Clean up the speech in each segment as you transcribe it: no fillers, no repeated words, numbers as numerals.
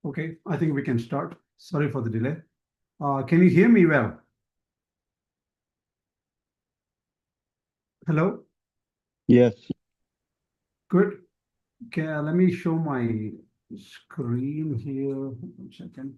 Okay, I think we can start. Sorry for the delay. Can you hear me well? Hello? Yes. Good. Okay, let me show my screen here. 1 second.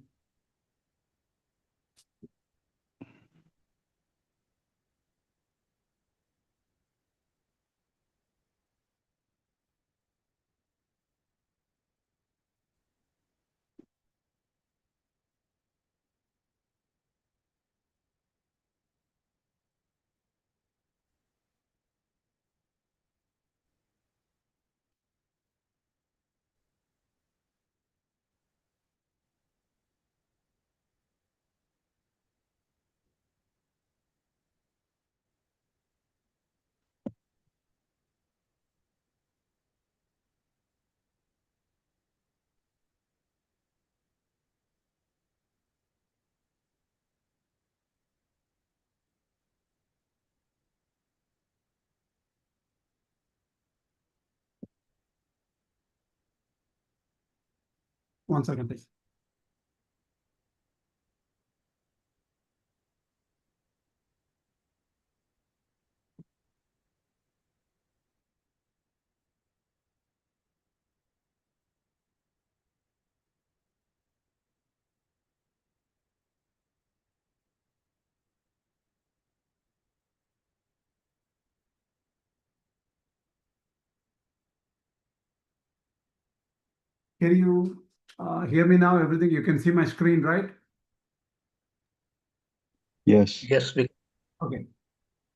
One second, please. Can you hear me now? Everything, you can see my screen, right? Yes. Yes, we Okay.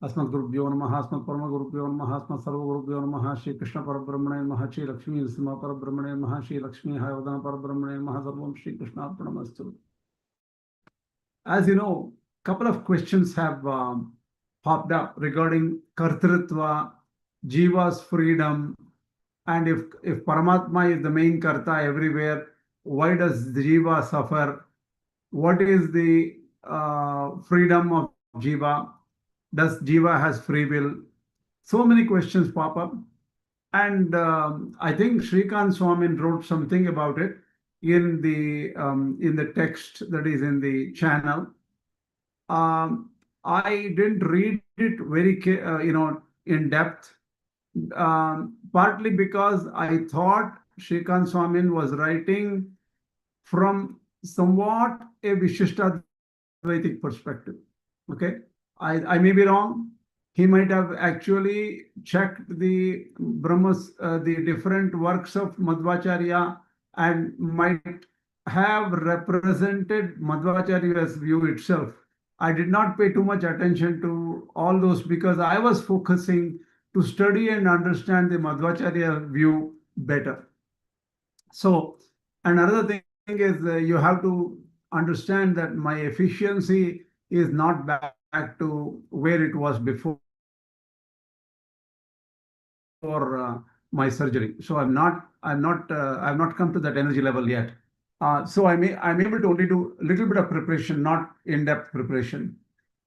अस्मद् गुरुभ्यो नमः अस्मत् परम गुरुभ्यो नमः अस्मत् सर्व गुरुभ्यो नमः श्री कृष्ण परब्रह्मणे नमः श्री लक्ष्मी नृसिंह परब्रह्मणे नमः श्री लक्ष्मी हयवदन परब्रह्मणे नमः सर्वं Shri कृष्णार्पणमस्तु. As you know, couple of questions have popped up regarding kartṛtva, Jīva's freedom, and if Paramatma is the main karta everywhere, why does Jīva suffer? What is the freedom of Jīva? Does Jīva has free will? So many questions pop up, and I think Shrikant Swamin wrote something about it in the text that is in the channel. I didn't read it very in depth, partly because I thought Shrikant Swamin was writing from somewhat a Viṣiṣṭa-Dvaitic perspective. Okay, I may be wrong. He might have actually checked the Brahmas, the different works of Madhvācārya, and might have represented Madhvācārya's view itself. I did not pay too much attention to all those because I was focusing to study and understand the Madhvācārya view better. So another thing is you have to understand that my efficiency is not back to where it was before my surgery. So I've not come to that energy level yet. So I'm able to only do a little bit of preparation, not in-depth preparation,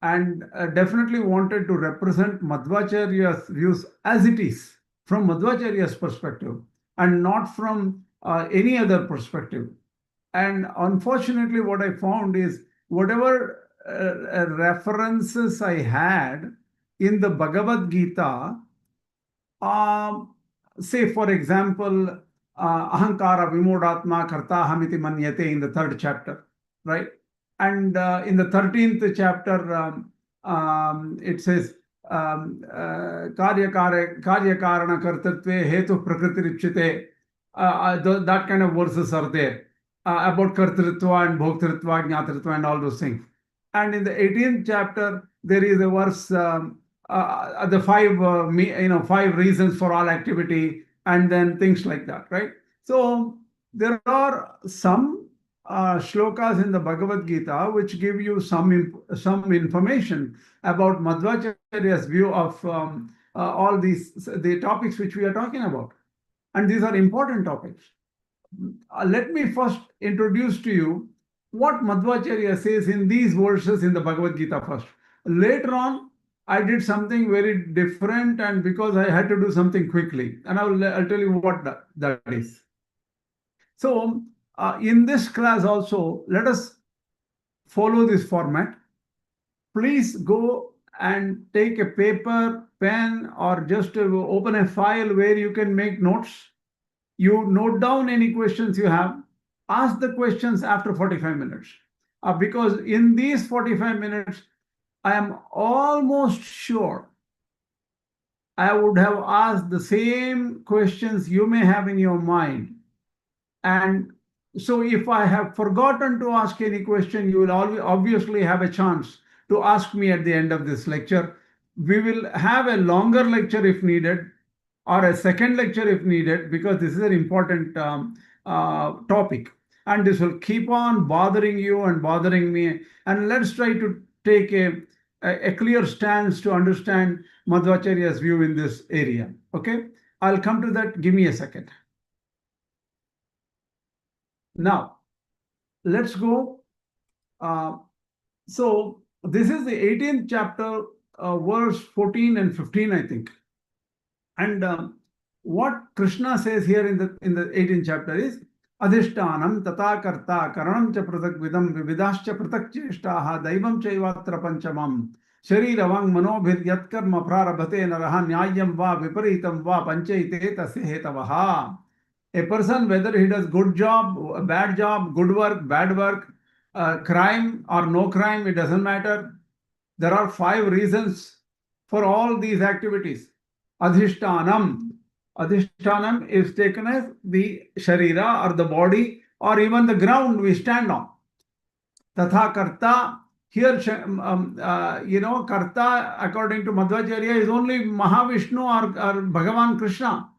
and definitely wanted to represent Madhvācārya's views as it is from Madhvācārya's perspective and not from any other perspective. And unfortunately, what I found is whatever references I had in the Bhagavad Gītā, say for example, ahankara vimodatma kartahamiti manyate in the 3rd chapter, right? And in the 13th chapter, it says karya-karana-kartṛtve hetu prakriti-richyate. That kind of verses are there about kartṛtva and bhoktṛtva, jñātṛtva and all those things. And in the 18th chapter, there is a verse, the 5 reasons for all activity, and then things like that, right? So there are some shlokas in the Bhagavad Gītā which give you some information about Madhvācārya's view of all the topics which we are talking about. And these are important topics. Let me first introduce to you what Madhvācārya says in these verses in the Bhagavad Gītā first. Later on, I did something very different, and because I had to do something quickly, and I'll tell you what that is. So in this class also, let us follow this format. Please go and take a paper, pen, or just open a file where you can make notes. You note down any questions you have. Ask the questions after 45 minutes. Because in these 45 minutes, I am almost sure I would have asked the same questions you may have in your mind. And so if I have forgotten to ask any question, you will obviously have a chance to ask me at the end of this lecture. We will have a longer lecture if needed, or a second lecture if needed, because this is an important topic. And this will keep on bothering you and bothering me. And let's try to take a clear stance to understand Madhvācārya's view in this area. Okay, I'll come to that. Give me a second. Now, let's go. So this is the 18th chapter, verse 14 and 15, I think. And what Kṛṣṇa says here in the 18th chapter is adhiṣṭhānam tatā kartā karaṇam ca pṛthag-vidhā-ceṣṭā pṛthag-vidhā-ceṣṭā daivam caivatra pancamam sharirāvaṃ manobhir yat karma prarabhate naraha nyāyam va viparitam va panchaite tasya hetavaha. A person, whether he does good job, bad job, good work, bad work, crime or no crime, it doesn't matter. There are 5 reasons for all these activities. Adhiṣṭhānam. Adhiṣṭhānam is taken as the sharira, or the body, or even the ground we stand on. Tatha karta. Here, karta, according to Madhvācārya, is only Mahaviṣṇu or Bhagavan Kṛṣṇa.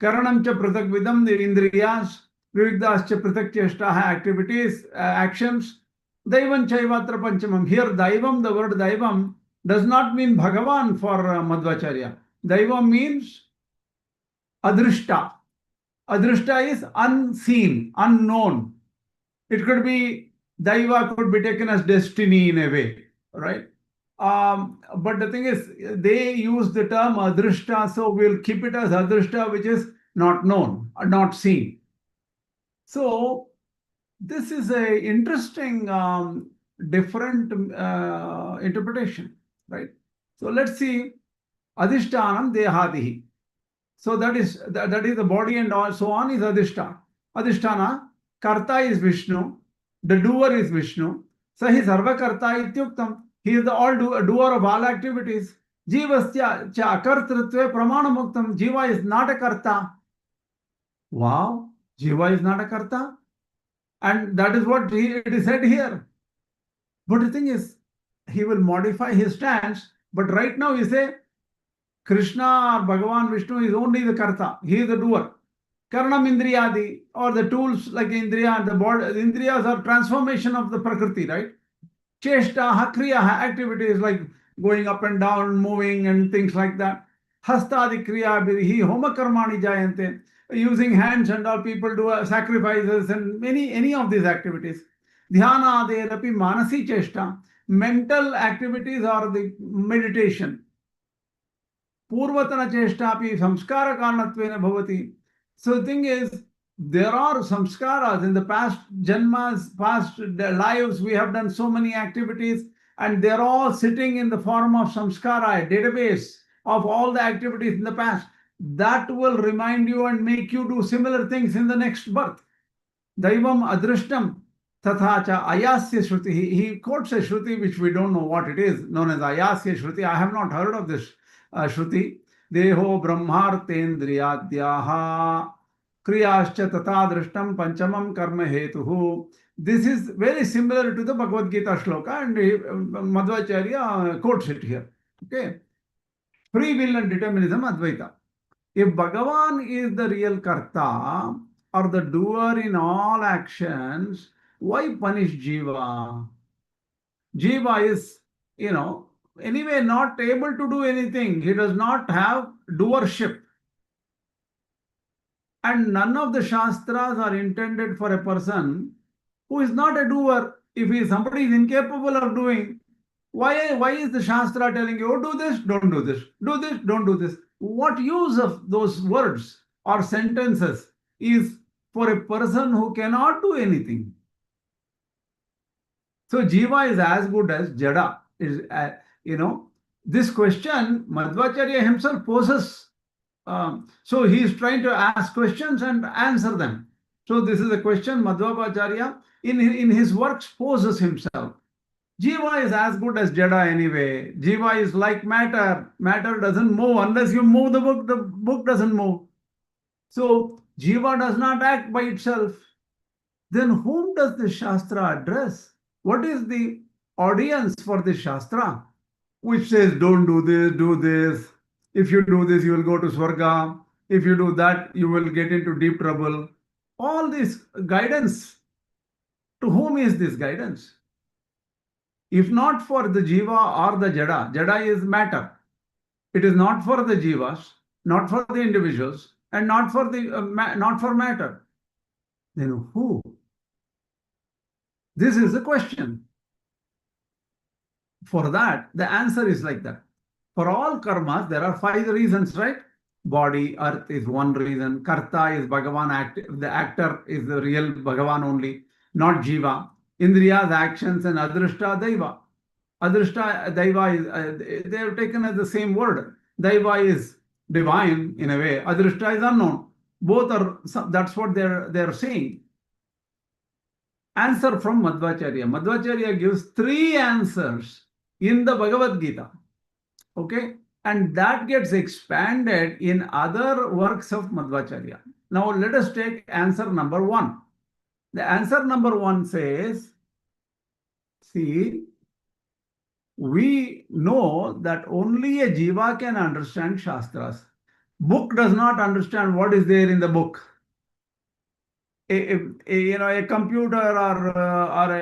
Karanam cha pṛthag-vidham, the indriyas, vividas cha pṛthag-ceṣṭā, activities, actions. Daivam caivatra pancamam. Here, daivam, the word daivam, does not mean Bhagavan for Madhvācārya. Daivam means adhiṣṭhā. Adhiṣṭhā is unseen, unknown. It could be, daiva could be taken as destiny in a way, right? But the thing is, they use the term adhiṣṭhā, so we'll keep it as adhiṣṭhā, which is not known or not seen. So this is a interesting, different interpretation, right? So let's see. Adhiṣṭhānam dehādihi. So that is the body and so on is adhiṣṭhā. Adhiṣṭhāna. Karta is Viṣṇu. The doer is Viṣṇu. Sahi sarva-karta ityuktam. He is the doer of all activities. Jīvas cha kartṛtve pramāṇamuktam. Jīva is not a karta. Wow, Jīva is not a karta. And that is what it is said here. But the thing is, he will modify his stance. But right now he say, Kṛṣṇa or Bhagavan Viṣṇu is only the karta. He is the doer. Karanam indriyādi, or the tools like indriya and the body. The indriyas are transformation of the prakriti, right? Ceṣṭā, kriya, activities like going up and down, moving and things like that. Hastadi kriya birihi homa karmani jayante. Using hands and all, people do sacrifices and any of these activities. Dhyana aderapi manasi ceṣṭā. Mental activities are the meditation. Purvatana ceṣṭāpi samskara karanattvena bhavati. So the thing is, there are samskaras in the past janmas, past lives. We have done so many activities, and they're all sitting in the form of samskara, a database of all the activities in the past. That will remind you and make you do similar things in the next birth. Daivam adrishtam tatha cha ayasya shruti. He quotes a shruti which we don't know what it is, known as ayasya shruti. I have not heard of this shruti. Deho brahmartendriyadyaha kriyascha tatadrishtam panchamam karma hetuhu. This is very similar to the Bhagavad Gītā shloka, and Madhvācārya quotes it here. Okay. Free will and determinism, Advaita. If Bhagavan is the real karta or the doer in all actions, why punish Jīva? Jīva is, anyway not able to do anything. He does not have doership. And none of the Śāstras are intended for a person who is not a doer. If somebody is incapable of doing, why is the Śāstra telling you, oh, do this, don't do this, do this, don't do this? What use of those words or sentences is for a person who cannot do anything. So Jīva is as good as Jada. This question Madhvācārya himself poses. So he is trying to ask questions and answer them. So this is a question Madhvācārya in his works poses himself. Jīva is as good as Jada anyway. Jīva is like matter. Matter doesn't move. Unless you move the book doesn't move. So Jīva does not act by itself. Then whom does the Shastra address? What is the audience for the Shastra? Which says, don't do this, do this. If you do this, you will go to Swarga. If you do that, you will get into deep trouble. All this guidance. To whom is this guidance? If not for the Jīva or the Jada, Jada is matter. It is not for the Jīvas, not for the individuals, and not for matter. Then who? This is the question. For that, the answer is like that. For all karmas, there are 5 reasons, right? Body, earth is one reason. Karta is Bhagavan, the actor is the real Bhagavan only, not Jīva. Indriyas, actions, and adhiṣṭhā, daiva. Adhiṣṭhā, daiva is, they have taken as the same word. Daiva is divine in a way. Adhiṣṭhā is unknown. Both are, that's what they're saying. Answer from Madhvācārya. Madhvācārya gives 3 answers in the Bhagavad Gītā. Okay? And that gets expanded in other works of Madhvācārya. Now let us take answer number 1. The answer number 1 says, see, we know that only a Jīva can understand Śāstras. Book does not understand what is there in the book. A computer or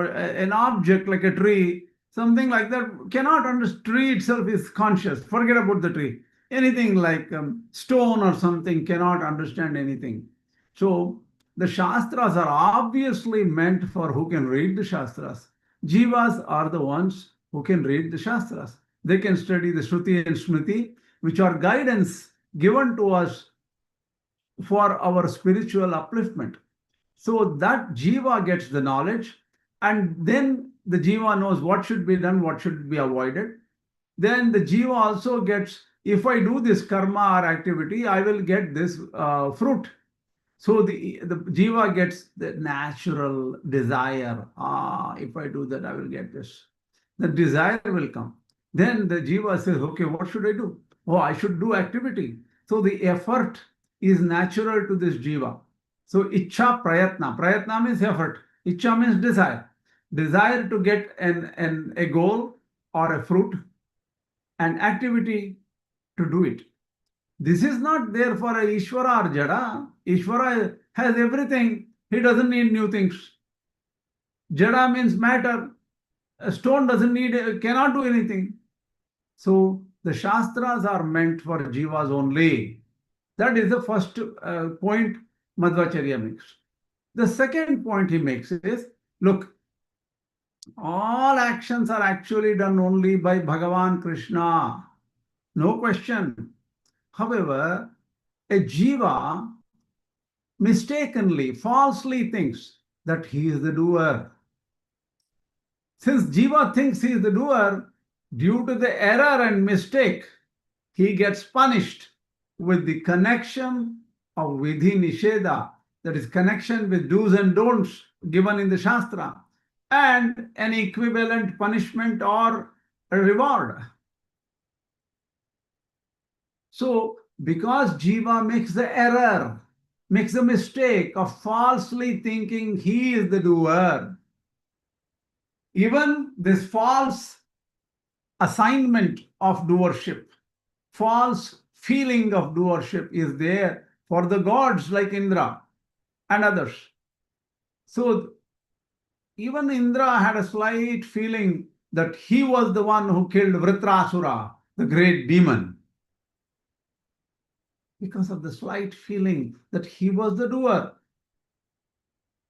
an object like a tree, something like that, cannot understand. Tree itself is conscious. Forget about the tree. Anything like stone or something cannot understand anything. So the Śāstras are obviously meant for who can read the Śāstras. Jīvas are the ones who can read the Śāstras. They can study the Shruti and Smriti, which are guidance given to us for our spiritual upliftment. So that Jīva gets the knowledge, and then the Jīva knows what should be done, what should be avoided. Then the Jīva also gets, if I do this karma or activity, I will get this fruit. So the Jīva gets the natural desire. If I do that, I will get this. The desire will come. Then the Jīva says, okay, what should I do? Oh, I should do activity. So the effort is natural to this Jīva. So ichcha prayatna. Prayatna means effort. Ichcha means desire. Desire to get a goal or a fruit, and activity to do it. This is not there for a Ishvara or Jada. Ishvara has everything. He doesn't need new things. Jada means matter. A stone cannot do anything. So the Śāstras are meant for Jīvas only. That is the first point Madhvācārya makes. The second point he makes is, look, all actions are actually done only by Bhagavan Kṛṣṇa. No question. However, a Jīva mistakenly, falsely thinks that he is the doer. Since Jīva thinks he is the doer, due to the error and mistake, he gets punished with the connection of vidhi-nisheda, that is connection with do's and don'ts given in the Shastra, and an equivalent punishment or a reward. So, because Jīva makes the error, makes the mistake of falsely thinking he is the doer, even this false assignment of doership, false feeling of doership is there for the gods like Indra and others. So even Indra had a slight feeling that he was the one who killed Vritrasura, the great demon, because of the slight feeling that he was the doer.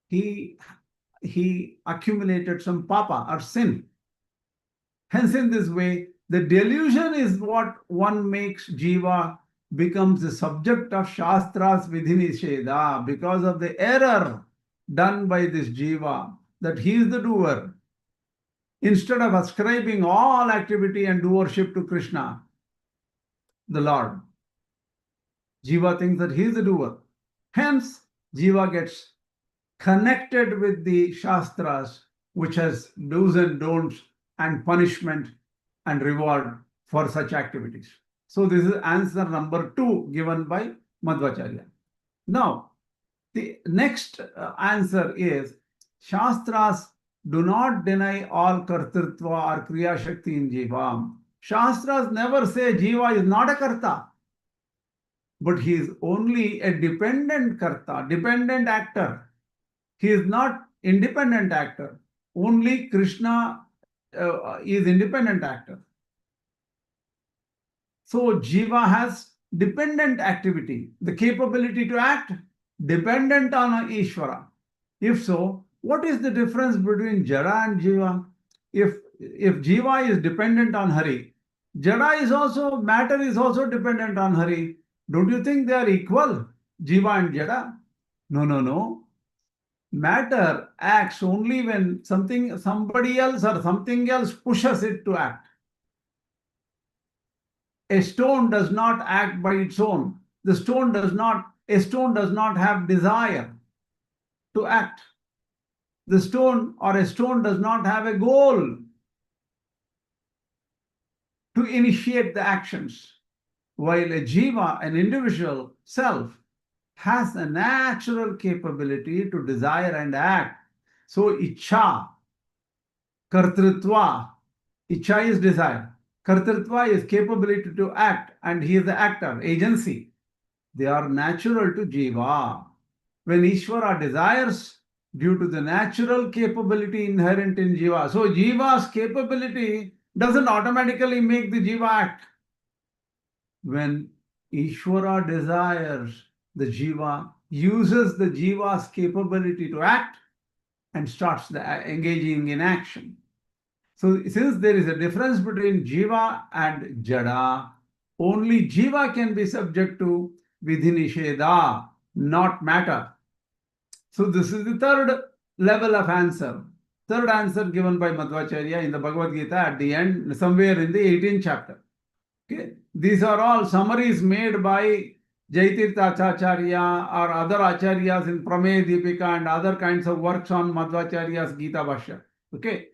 He accumulated some papa or sin. Hence, in this way, the delusion is what one makes Jīva becomes the subject of Śāstras vidhi-niṣeḍa because of the error done by this Jīva, that he is the doer. Instead of ascribing all activity and doership to Kṛṣṇa, the Lord, Jīva thinks that he is the doer. Hence, Jīva gets connected with the Śāstras, which has do's and don'ts and punishment and reward for such activities. So this is answer number 2 given by Madhvācārya. Now, the next answer is, Śāstras do not deny all kartṛtva or kriya shakti in Jīva. Śāstras never say Jīva is not a karta, but he is only a dependent karta, dependent actor. He is not independent actor. Only Kṛṣṇa is independent actor. So Jīva has dependent activity, the capability to act dependent on Ishvara. If so, what is the difference between Jada and Jīva? If Jīva is dependent on Hari, Jada is also, matter is also dependent on Hari. Don't you think they are equal, Jīva and Jada? No. Matter acts only when somebody else or something else pushes it to act. A stone does not act by its own. A stone does not have desire to act. A stone does not have a goal to initiate the actions. While a Jīva, an individual self, has a natural capability to desire and act. So ichha, kartṛtva, ichha is desire. Kartṛtva is capability to act, and he is the actor, agency. They are natural to Jīva. When Ishvara desires, due to the natural capability inherent in Jīva, so Jīva's capability doesn't automatically make the Jīva act. When Ishvara desires, the Jīva uses the Jīva's capability to act and starts engaging in action. So since there is a difference between Jīva and Jada, only Jīva can be subject to vidhi-niṣeḍa, not matter. So this is the third level of answer. Third answer given by Madhvācārya in the Bhagavad Gīta at the end, somewhere in the 18th chapter. Okay? These are all summaries made by Jaitirtha-acārya or other acharyas in Prameya Deepika and other kinds of works on Madhvācārya's Gita Bhashya. Okay?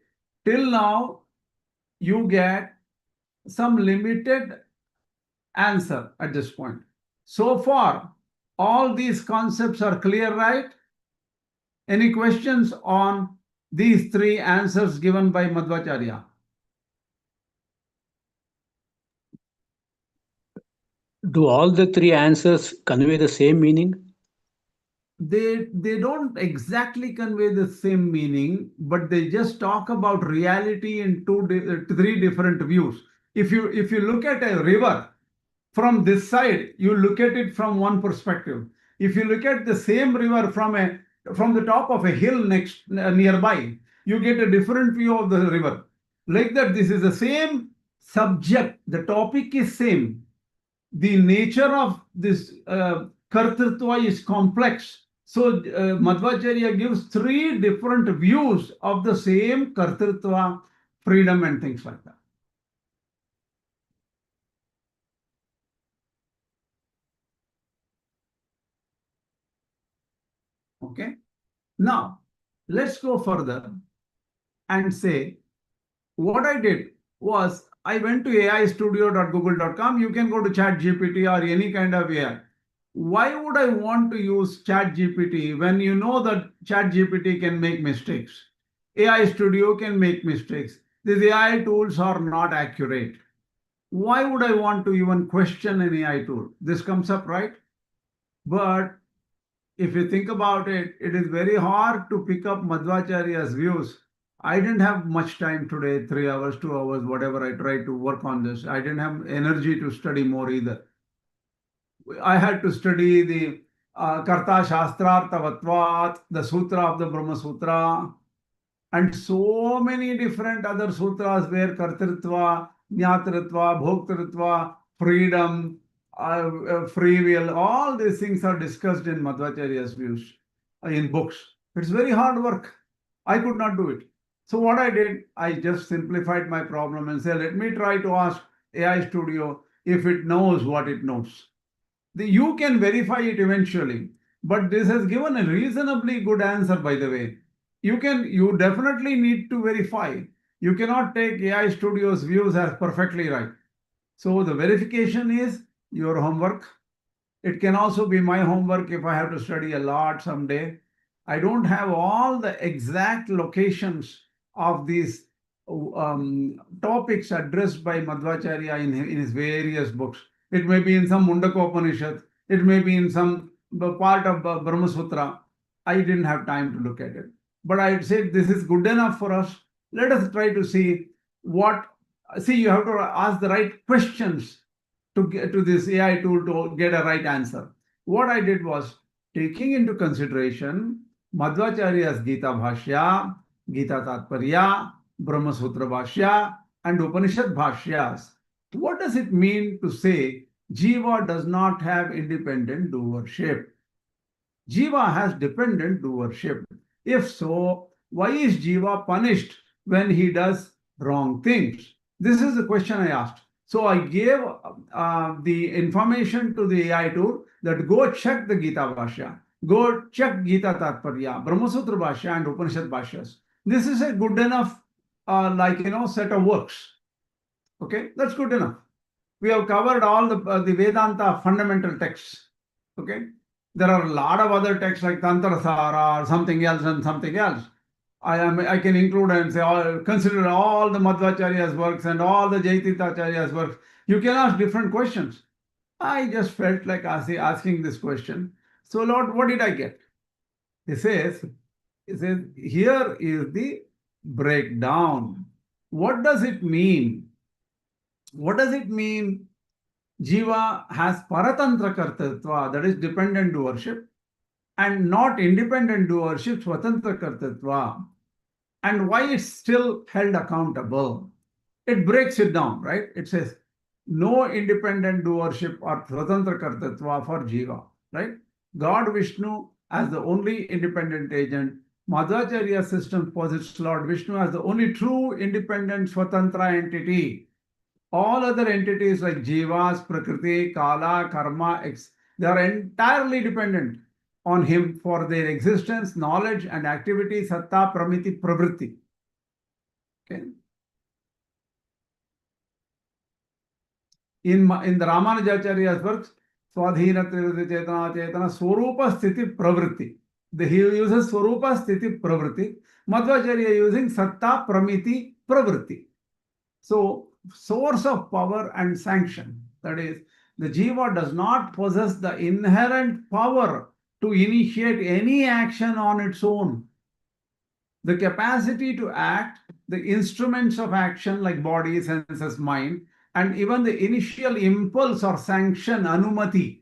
Till now, you get some limited answer at this point. So far, all these concepts are clear, right? Any questions on these 3 answers given by Madhvācārya? Do all the 3 answers convey the same meaning? They don't exactly convey the same meaning, but they just talk about reality in 3 different views. If you look at a river from this side, you look at it from one perspective. If you look at the same river from the top of a hill nearby, you get a different view of the river. Like that, this is the same subject. The topic is same. The nature of this kartṛtva is complex. So Madhvācārya gives 3 different views of the same kartṛtva, freedom and things like that. Okay. Now, let's go further and say, what I did was, I went to aistudio.google.com. You can go to ChatGPT or any kind of AI. Why would I want to use ChatGPT when you know that ChatGPT can make mistakes? AI Studio can make mistakes. These AI tools are not accurate. Why would I want to even question an AI tool? This comes up, right? But if you think about it, it is very hard to pick up Madhvācārya's views. I didn't have much time today, 3 hours, 2 hours, whatever I tried to work on this. I didn't have energy to study more either. I had to study the Karta Shastrarthavatvat, the Sutra of the Brahma Sutra, and so many different other sutras where kartṛtva, jnātṛtva, bhoktartva, freedom, free will, all these things are discussed in Madhvācārya's views, in books. It's very hard work. I could not do it. So what I did, I just simplified my problem and said, let me try to ask AI Studio if it knows what it knows. You can verify it eventually, but this has given a reasonably good answer, by the way. You definitely need to verify. You cannot take AI Studio's views as perfectly right. So the verification is your homework. It can also be my homework if I have to study a lot someday. I don't have all the exact locations of these topics addressed by Madhvācārya in his various books. It may be in some Mundaka-upanishad. It may be in some part of Brahma Sutra. I didn't have time to look at it. But I said, this is good enough for us. Let us try to see you have to ask the right questions to get to this AI tool to get a right answer. What I did was, taking into consideration Madhvācārya's Gita Bhashya, Gita Tatparya, Brahma Sutra Bhashya, and Upanishad Bhashyas. What does it mean to say Jīva does not have independent doership? Jīva has dependent doership. If so, why is Jīva punished when he does wrong things? This is the question I asked. So I gave the information to the AI tool that go check the Gita Bhashya, go check Gita Tatparya, Brahma Sutra Bhashya, and Upanishad Bhashyas. This is a good enough set of works. Okay, that's good enough. We have covered all the Vedanta fundamental texts. Okay, there are a lot of other texts like Tantra-sara or something else and something else. I can include and say, consider all the Madhvācārya's works and all the Jaitītacharya's works. You can ask different questions. I just felt like asking this question. So Lord, what did I get? He says, here is the breakdown. What does it mean? What does it mean Jīva has Paratantra-kartṛtva, that is dependent doership, and not independent doership, Swatantra-kartṛtva, and why it's still held accountable? It breaks it down, right? It says, no independent doership or Swatantra-kartṛtva for Jīva, right? God Viṣṇu as the only independent agent. Madhvācārya system posits Lord Viṣṇu as the only true independent Swatantra entity. All other entities like Jīvas, Prakriti, Kala, Karma, they are entirely dependent on him for their existence, knowledge, and activity, sattva, pramiti, pravritti. Okay. In the Ramanujacharya's works, Swadhīna-trividha-cetana, Svarūpa-sthiti, pravritti. He uses Svarūpa-sthiti, pravritti. Madhvācārya using sattva, pramiti, pravritti. So, source of power and sanction. That is, the Jīva does not possess the inherent power to initiate any action on its own. The capacity to act, the instruments of action like body, senses, mind, and even the initial impulse or sanction, anumati,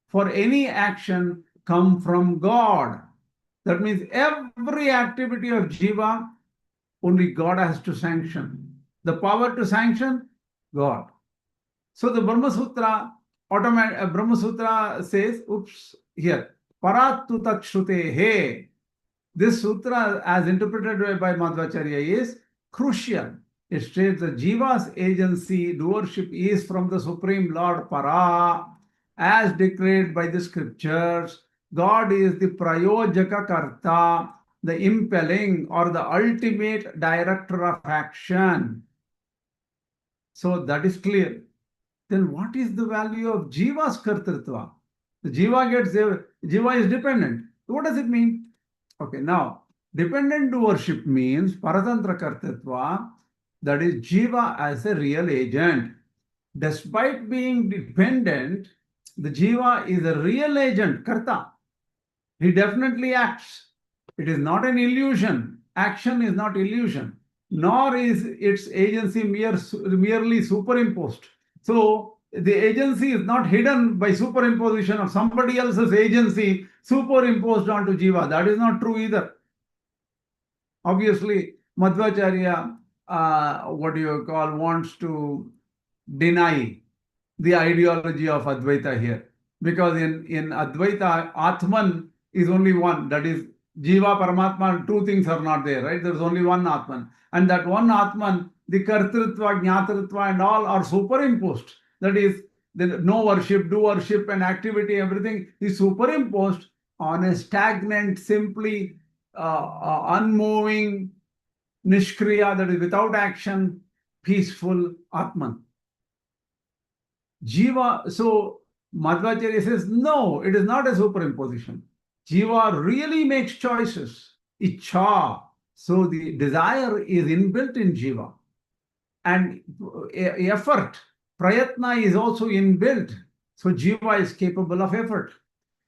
for any action come from God. That means every activity of Jīva, only God has to sanction. The power to sanction, God. So the Brahma Sutra, Brahma Sutra says, here, parattu takshrute. This sutra, as interpreted by Madhvācārya, is crucial. It states that Jīva's agency, doership is from the Supreme Lord Para, as declared by the scriptures. God is the pṛyojaka-karta, the impelling or the ultimate director of action. So that is clear. Then what is the value of Jīva's kartṛtva? The Jīva is dependent. What does it mean? Okay, now, dependent doership means Paratantra-kartṛtva, that is Jīva as a real agent. Despite being dependent, the Jīva is a real agent, karta. He definitely acts. It is not an illusion. Action is not illusion, nor is its agency merely superimposed. So the agency is not hidden by superimposition of somebody else's agency superimposed onto Jīva. That is not true either. Obviously, Madhvācārya, wants to deny the ideology of Advaita here. Because in Advaita, Atman is only one. That is, Jīva, Paramatma, two things are not there, right? There's only one Atman. And that one Atman, the kartṛtva, jñātṛtva and all are superimposed. That is, the no worship, do worship and activity, everything is superimposed on a stagnant, simply unmoving, nishkriya, that is without action, peaceful Atman. Jīva, so Madhvācārya says, no, it is not a superimposition. Jīva really makes choices. Ichha. So the desire is inbuilt in Jīva. And effort, prayatna is also inbuilt. So Jīva is capable of effort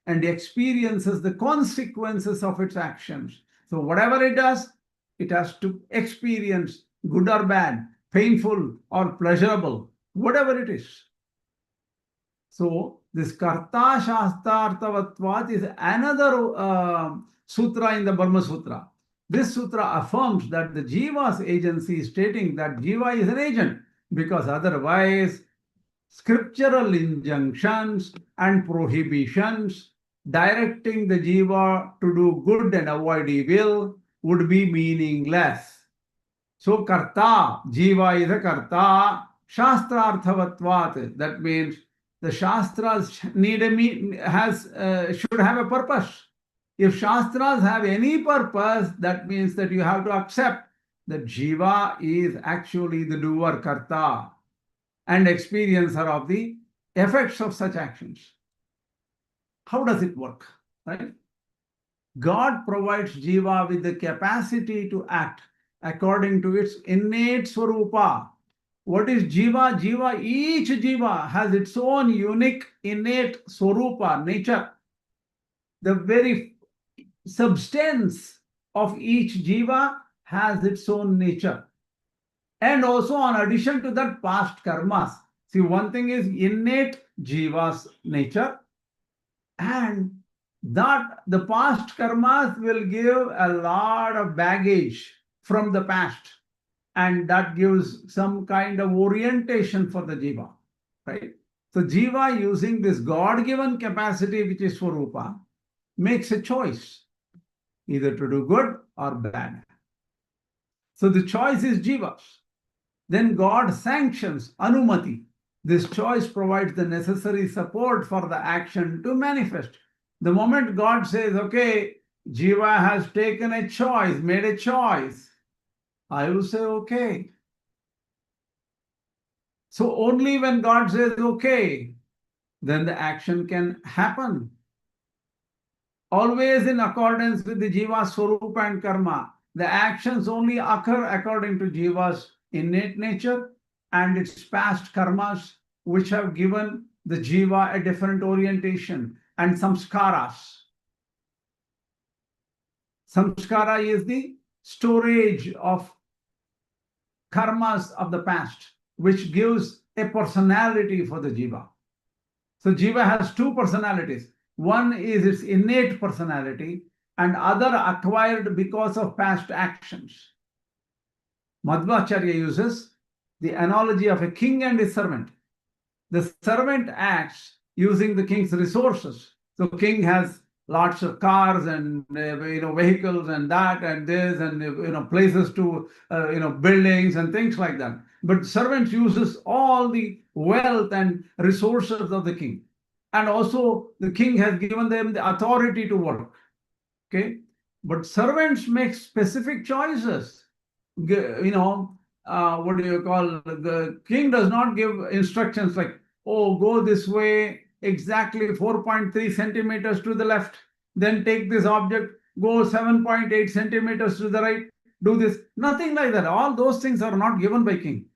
and experiences the consequences of its actions. So whatever it does, it has to experience, good or bad, painful or pleasurable, whatever it is. So this karta shastartavatvat is another sutra in the Brahma Sutra. This sutra affirms that the Jiva's agency is stating that Jiva is an agent, because otherwise scriptural injunctions and prohibitions directing the Jiva to do good and avoid evil would be meaningless. So karta, Jiva is a karta, shastrarthavatvat. That means the Śāstras should have a purpose. If Śāstras have any purpose, that means that you have to accept that Jīva is actually the doer, karta, and experiencer of the effects of such actions. How does it work? Right? God provides Jīva with the capacity to act according to its innate Svarūpa. What is Jīva? Jīva, each Jīva has its own unique innate Svarūpa, nature. The very substance of each Jīva has its own nature. And also, in addition to that, past karmas. See, one thing is innate Jiva's nature, and that the past karmas will give a lot of baggage from the past, and that gives some kind of orientation for the Jiva, right? So Jiva, using this God-given capacity, which is Svarūpa, makes a choice, either to do good or bad. So the choice is Jiva's. Then God sanctions, anumati. This choice provides the necessary support for the action to manifest. The moment God says, okay, Jiva has taken a choice, made a choice, I will say, okay. So only when God says, okay, then the action can happen. Always in accordance with the Jiva's Svarūpa and karma. The actions only occur according to Jiva's innate nature and its past karmas, which have given the Jiva a different orientation, and samskaras. Samskara is the storage of karmas of the past, which gives a personality for the Jiva. So Jiva has two personalities. One is its innate personality, and other acquired because of past actions. Madhvācārya uses the analogy of a king and his servant. The servant acts using the king's resources. So king has lots of cars and vehicles and that and this and places to buildings and things like that. But servant uses all the wealth and resources of the king, and also the king has given them the authority to work. Okay, but servants make specific choices. What do you call, the king does not give instructions like, oh, go this way exactly 4.3 centimeters to the left, then take this object, go 7.8 centimeters to the right, do this. Nothing like that. All those things are not given by king.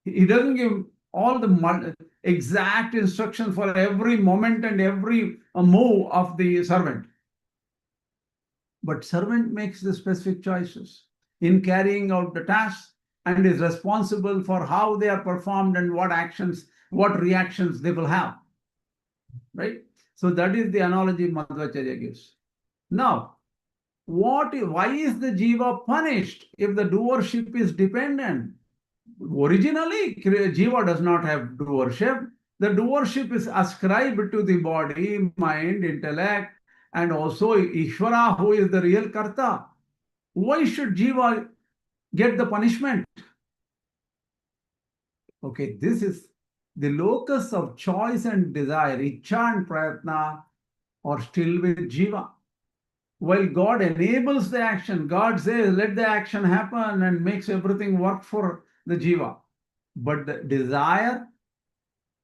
He doesn't give all the exact instructions for every moment and every move of the servant. But servant makes the specific choices in carrying out the tasks and is responsible for how they are performed and what actions, what reactions they will have. Right? So that is the analogy Madhvācārya gives. Now, why is the Jīva punished if the doership is dependent? Originally, Jīva does not have doership. The doership is ascribed to the body, mind, intellect, and also Ishvara, who is the real karta. Why should Jīva get the punishment? Okay, this is the locus of choice and desire, ichcha and prayatna, are still with Jīva. While God enables the action, God says, let the action happen and makes everything work for the Jīva. But the desire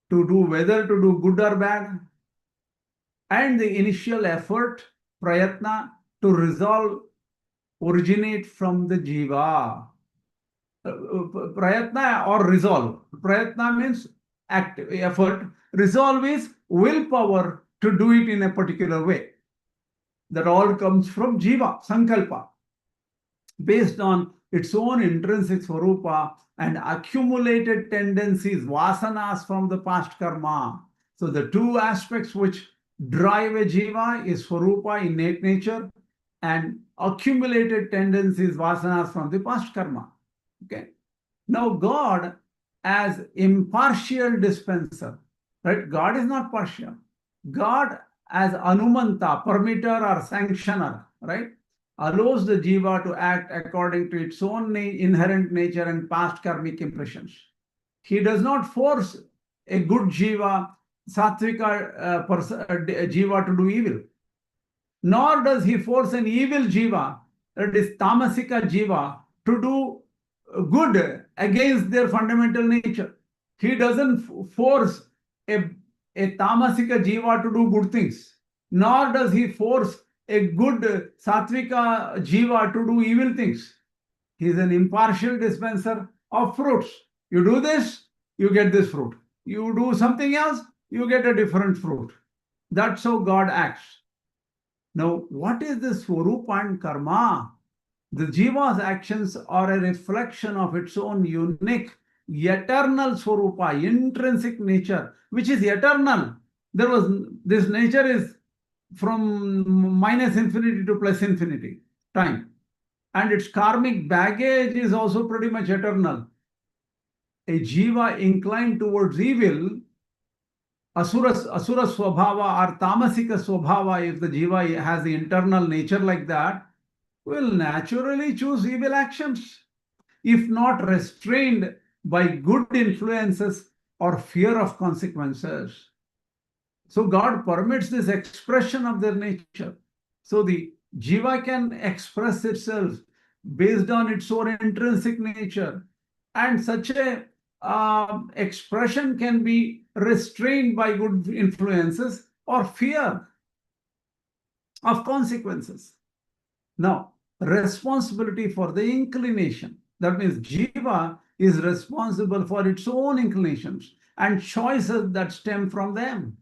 to do, whether to do good or bad, and the initial effort, prayatna, to resolve, originate from the Jīva. Prayatna or resolve. Prayatna means active effort. Resolve is willpower to do it in a particular way. That all comes from Jīva, sankalpa, based on its own intrinsic Svarūpa and accumulated tendencies, vāsanās from the past karma. So the two aspects which drive a Jīva is Svarūpa, innate nature, and accumulated tendencies, vāsanās from the past karma. Okay. Now God as impartial dispenser, right? God is not partial. God as anumanta, permitter or sanctioner, right? Allows the Jīva to act according to its own inherent nature and past karmic impressions. He does not force a good Jīva, sāttvika Jīva to do evil. Nor does he force an evil Jīva, that is tāmasika Jīva, to do good against their fundamental nature. He doesn't force a tāmasika Jīva to do good things. Nor does he force a good sāttvika Jīva to do evil things. He is an impartial dispenser of fruits. You do this, you get this fruit. You do something else, you get a different fruit. That's how God acts. Now, what is this Svarūpa and karma? The Jīva's actions are a reflection of its own unique, eternal Svarūpa, intrinsic nature, which is eternal. This nature is from minus infinity to plus infinity time. And its karmic baggage is also pretty much eternal. A Jīva inclined towards evil, asura swabhava or tamasika swabhava, if the Jīva has the internal nature like that, will naturally choose evil actions, if not restrained by good influences or fear of consequences. So God permits this expression of their nature. So the Jīva can express itself based on its own intrinsic nature. And such a expression can be restrained by good influences or fear of consequences. Now, responsibility for the inclination. That means Jīva is responsible for its own inclinations and choices that stem from them.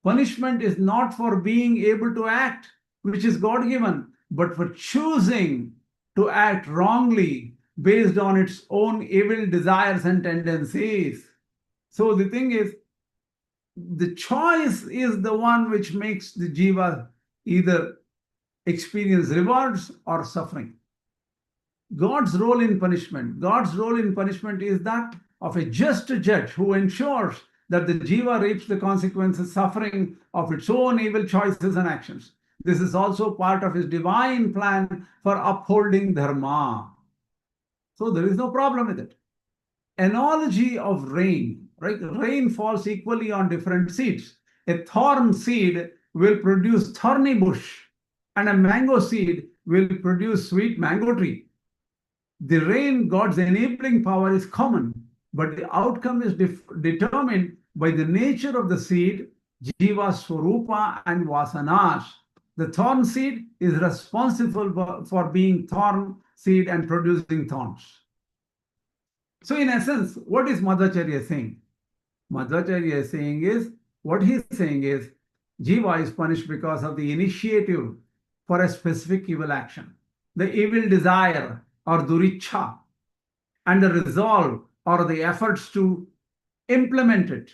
Punishment is not for being able to act, which is God-given, but for choosing to act wrongly based on its own evil desires and tendencies. So the thing is, the choice is the one which makes the Jīva either experience rewards or suffering. God's role in punishment is that of a just judge who ensures that the Jīva reaps the consequences, suffering of its own evil choices and actions. This is also part of his divine plan for upholding dharma. So there is no problem with it. Analogy of rain, right? Rain falls equally on different seeds. A thorn seed will produce thorny bush, and a mango seed will produce sweet mango tree. The rain, God's enabling power, is common, but the outcome is determined by the nature of the seed, Jīva's Svarūpa and vāsanās. The thorn seed is responsible for being thorn seed and producing thorns. So in essence, what is Madhvācārya saying? Madhvācārya is saying what he is saying is, Jīva is punished because of the initiative for a specific evil action, the evil desire or durichha, and the resolve or the efforts to implement it.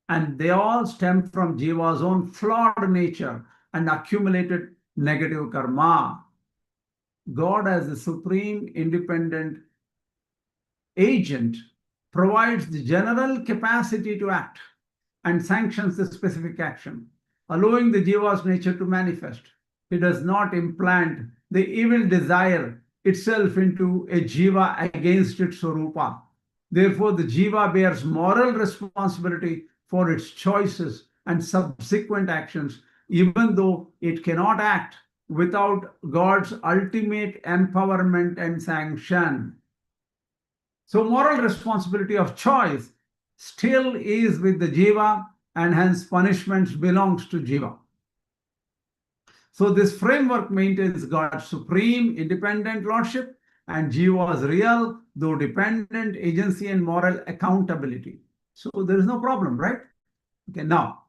And they all stem from Jīva's own flawed nature and accumulated negative karma. God as the supreme independent agent provides the general capacity to act and sanctions the specific action, allowing the Jiva's nature to manifest. It does not implant the evil desire itself into a Jiva against its Svarūpa. Therefore, the Jiva bears moral responsibility for its choices and subsequent actions, even though it cannot act without God's ultimate empowerment and sanction. So, moral responsibility of choice still is with the Jiva, and hence punishments belongs to Jiva. So this framework maintains God's supreme independent lordship and Jiva's real, though dependent, agency and moral accountability. So there is no problem, right? Okay, now.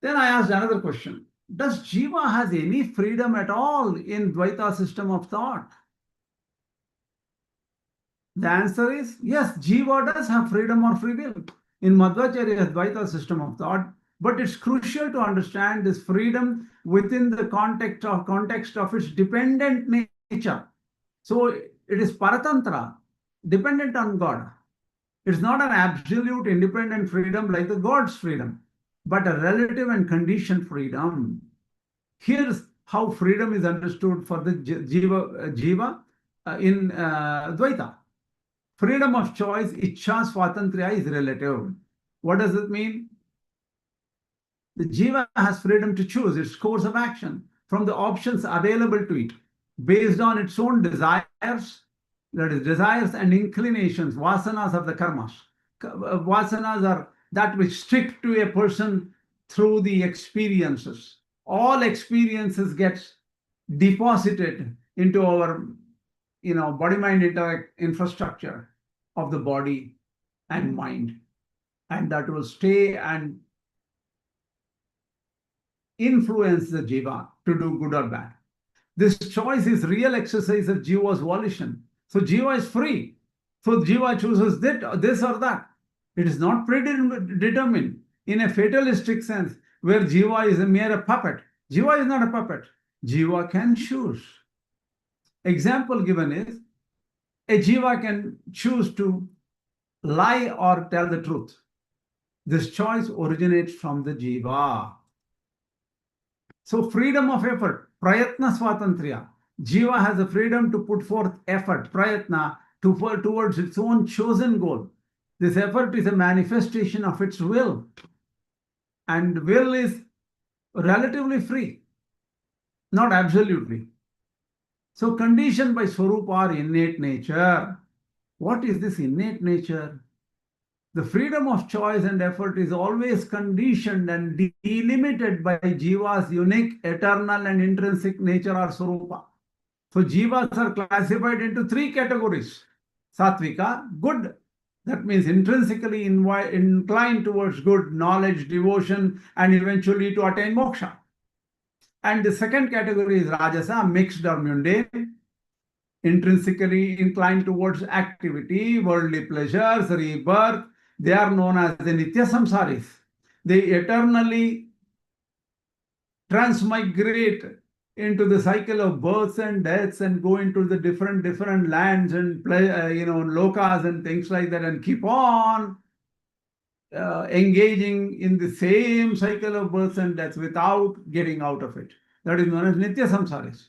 Then I asked another question. Does Jiva has any freedom at all in Dvaita system of thought? The answer is yes, Jiva does have freedom or free will in Madhvācārya's Dvaita system of thought, but it's crucial to understand this freedom within the context of its dependent nature. So it is Paratantra, dependent on God. It's not an absolute independent freedom like the God's freedom, but a relative and conditioned freedom. Here's how freedom is understood for the Jiva in Dvaita. Freedom of choice, ichha-svatantriya, is relative. What does it mean? The Jiva has freedom to choose its course of action from the options available to it based on its own desires, that is, desires and inclinations, vāsanās of the karmas. Vāsanās are that which stick to a person through the experiences. All experiences gets deposited into our body-mind intellect infrastructure of the body and mind, and that will stay and influence the Jiva to do good or bad. This choice is real exercise of Jiva's volition. So Jiva is free. So Jiva chooses this or that. It is not predetermined in a fatalistic sense where Jiva is a mere puppet. Jiva is not a puppet. Jiva can choose. Example given is, a Jiva can choose to lie or tell the truth. This choice originates from the Jiva. So freedom of effort, prayatna svatantriya. Jiva has the freedom to put forth effort, prayatna, towards its own chosen goal. This effort is a manifestation of its will. And will is relatively free, not absolutely. So conditioned by Svarūpa or innate nature. What is this innate nature? The freedom of choice and effort is always conditioned and delimited by Jiva's unique, eternal and intrinsic nature or Svarūpa. So Jivas are classified into three categories. Sāttvika, good. That means intrinsically inclined towards good, knowledge, devotion, and eventually to attain moksha. And the second category is rājasa, mixed or mundane, intrinsically inclined towards activity, worldly pleasures, rebirth. They are known as the nitya-saṃsārīs. They eternally transmigrate into the cycle of births and deaths and go into the different lands and lokas and things like that, and keep on engaging in the same cycle of births and deaths without getting out of it. That is known as nitya-saṃsārīs.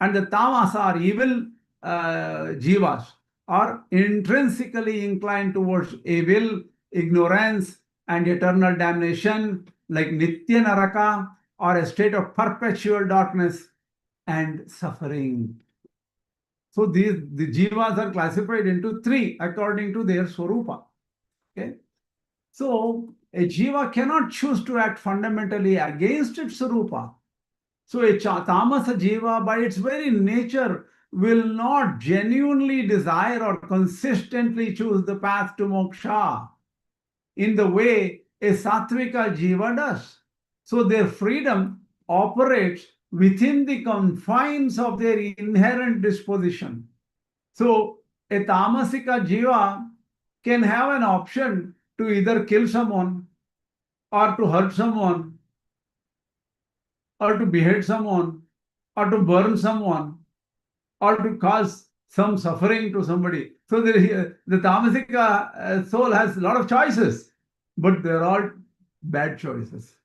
And the tāmasa, or evil Jīvas, are intrinsically inclined towards evil, ignorance, and eternal damnation, like nitya-naraka, or a state of perpetual darkness and suffering. So the Jīvas are classified into three according to their Svarūpa. Okay? So a Jiva cannot choose to act fundamentally against its Svarūpa. So a tāmasa Jiva, by its very nature, will not genuinely desire or consistently choose the path to moksha in the way a sāttvika Jiva does. So their freedom operates within the confines of their inherent disposition. So a tamasika Jiva can have an option to either kill someone, or to hurt someone, or to behead someone, or to burn someone, or to cause some suffering to somebody. So the tamasika soul has a lot of choices, but they're all bad choices.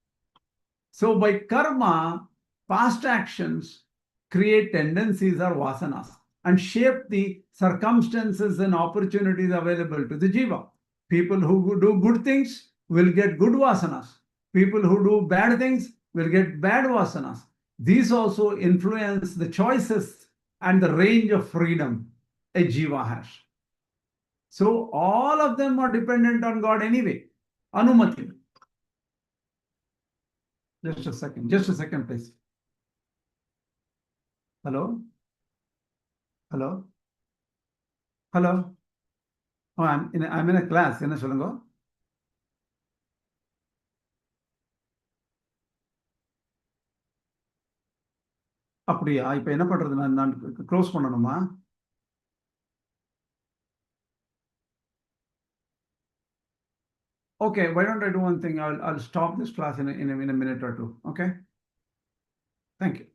So by karma, past actions create tendencies or vāsanās and shape the circumstances and opportunities available to the Jīva. People who do good things will get good vāsanās. People who do bad things will get bad vāsanās. These also influence the choices and the range of freedom a Jīva has. So all of them are dependent on God anyway. Anumati. Just a second, please. Hello? Hello? Hello? Oh, I'm in a class. Enna solunga? அப்படியா இப்ப என்ன பண்றது நான் close பண்ணணுமா Okay, why don't I do one thing? I'll stop this class in a minute or two. Okay? Thank you.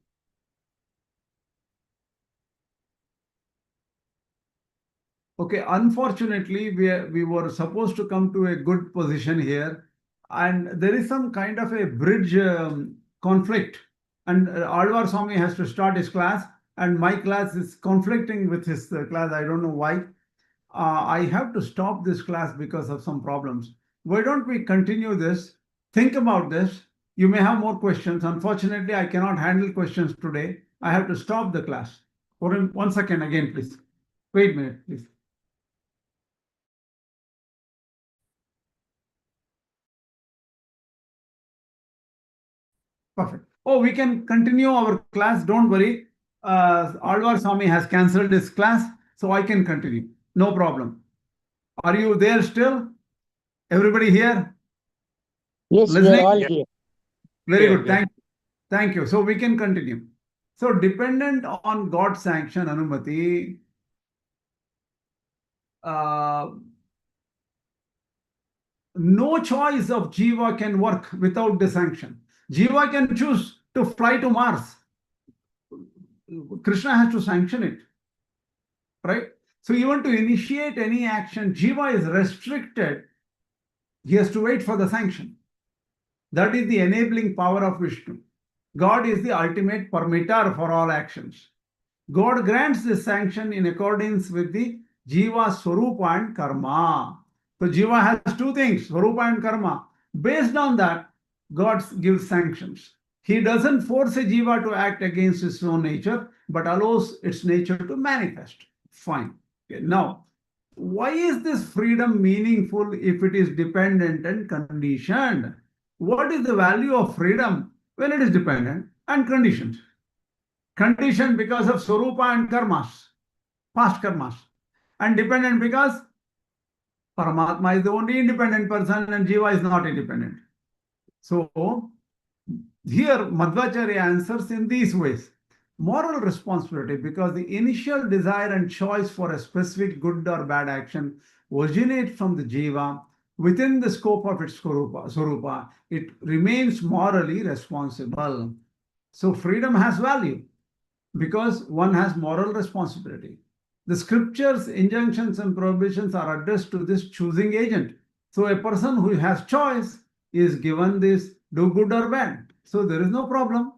Okay, unfortunately, we were supposed to come to a good position here, and there is some kind of a bridge conflict. And Alvar Swami has to start his class, and my class is conflicting with his class. I don't know why. I have to stop this class because of some problems. Why don't we continue this? Think about this. You may have more questions. Unfortunately, I cannot handle questions today. I have to stop the class. For 1 second again, please. Wait a minute, please. Perfect. Oh, we can continue our class. Don't worry. Alvar Swami has cancelled his class, so I can continue. No problem. Are you there still? Everybody here? Yes, we Listening? are all here. Very Yeah, good. yeah. Thank you. So we can continue. So dependent on God's sanction, anumati, no choice of Jīva can work without the sanction. Jīva can choose to fly to Mars. Kṛṣṇa has to sanction it. Right? So even to initiate any action, Jīva is restricted. He has to wait for the sanction. That is the enabling power of Viṣṇu. God is the ultimate permitter for all actions. God grants this sanction in accordance with the Jīva Svarūpa and karma. So Jīva has two things, Svarūpa and karma. Based on that, God gives sanctions. He doesn't force a Jīva to act against its own nature, but allows its nature to manifest. Fine. Okay. Now, why is this freedom meaningful if it is dependent and conditioned? What is the value of freedom when it is dependent and conditioned? Conditioned because of Svarūpa and karmas, past karmas, and dependent because Paramatma is the only independent person and Jīva is not independent. So here Madhvācārya answers in these ways. Moral responsibility, because the initial desire and choice for a specific good or bad action originate from the Jīva within the scope of its Svarūpa. It remains morally responsible. So freedom has value because one has moral responsibility. The scriptures, injunctions, and prohibitions are addressed to this choosing agent. So a person who has choice is given this, do good or bad. So there is no problem.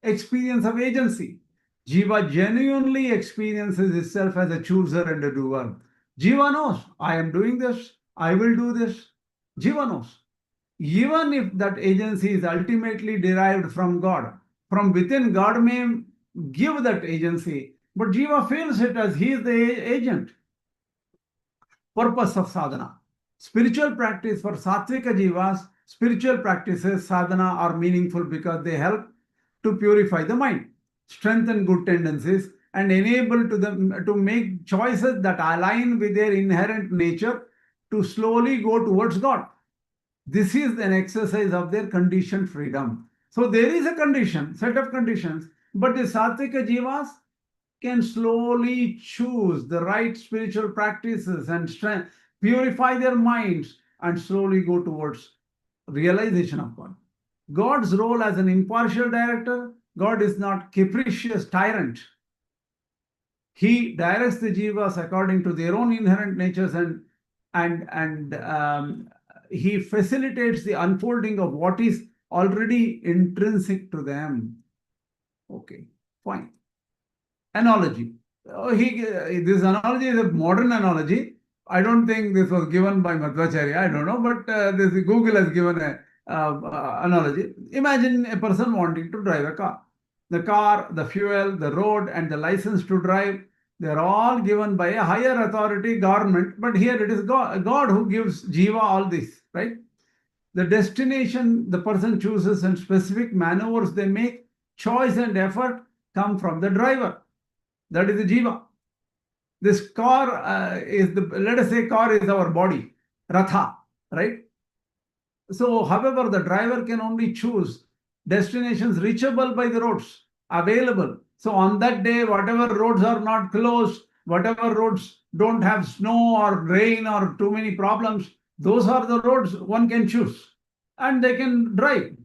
Experience of agency. Jīva genuinely experiences itself as a chooser and a doer. Jīva knows, I am doing this, I will do this. Jīva knows. Even if that agency is ultimately derived from God, from within, God may give that agency, but Jīva feels it as he is the agent. Purpose of sadhana. Spiritual practice for sāttvika Jīvas, spiritual practices, sadhana, are meaningful because they help to purify the mind, strengthen good tendencies, and enable to them to make choices that align with their inherent nature to slowly go towards God. This is an exercise of their conditioned freedom. So there is a condition, set of conditions, but the sāttvika Jīvas can slowly choose the right spiritual practices and strength, purify their minds, and slowly go towards realization of God. God's role as an impartial director, God is not capricious tyrant. he directs the Jīvas according to their own inherent natures, and he facilitates the unfolding of what is already intrinsic to them. Okay, fine. Analogy. This analogy is a modern analogy. I don't think this was given by Madhvācārya, I don't know, but this Google has given a analogy. Imagine a person wanting to drive a car. The car, the fuel, the road, and the license to drive, they're all given by a higher authority, government, but here it is God who gives Jīva all this, right? The destination the person chooses and specific maneuvers they make, choice and effort come from the driver. That is the Jīva. This car let us say car is our body, Ratha, right? So, however, the driver can only choose destinations reachable by the roads available. So, on that day, whatever roads are not closed, whatever roads don't have snow or rain or too many problems, those are the roads one can choose and they can drive,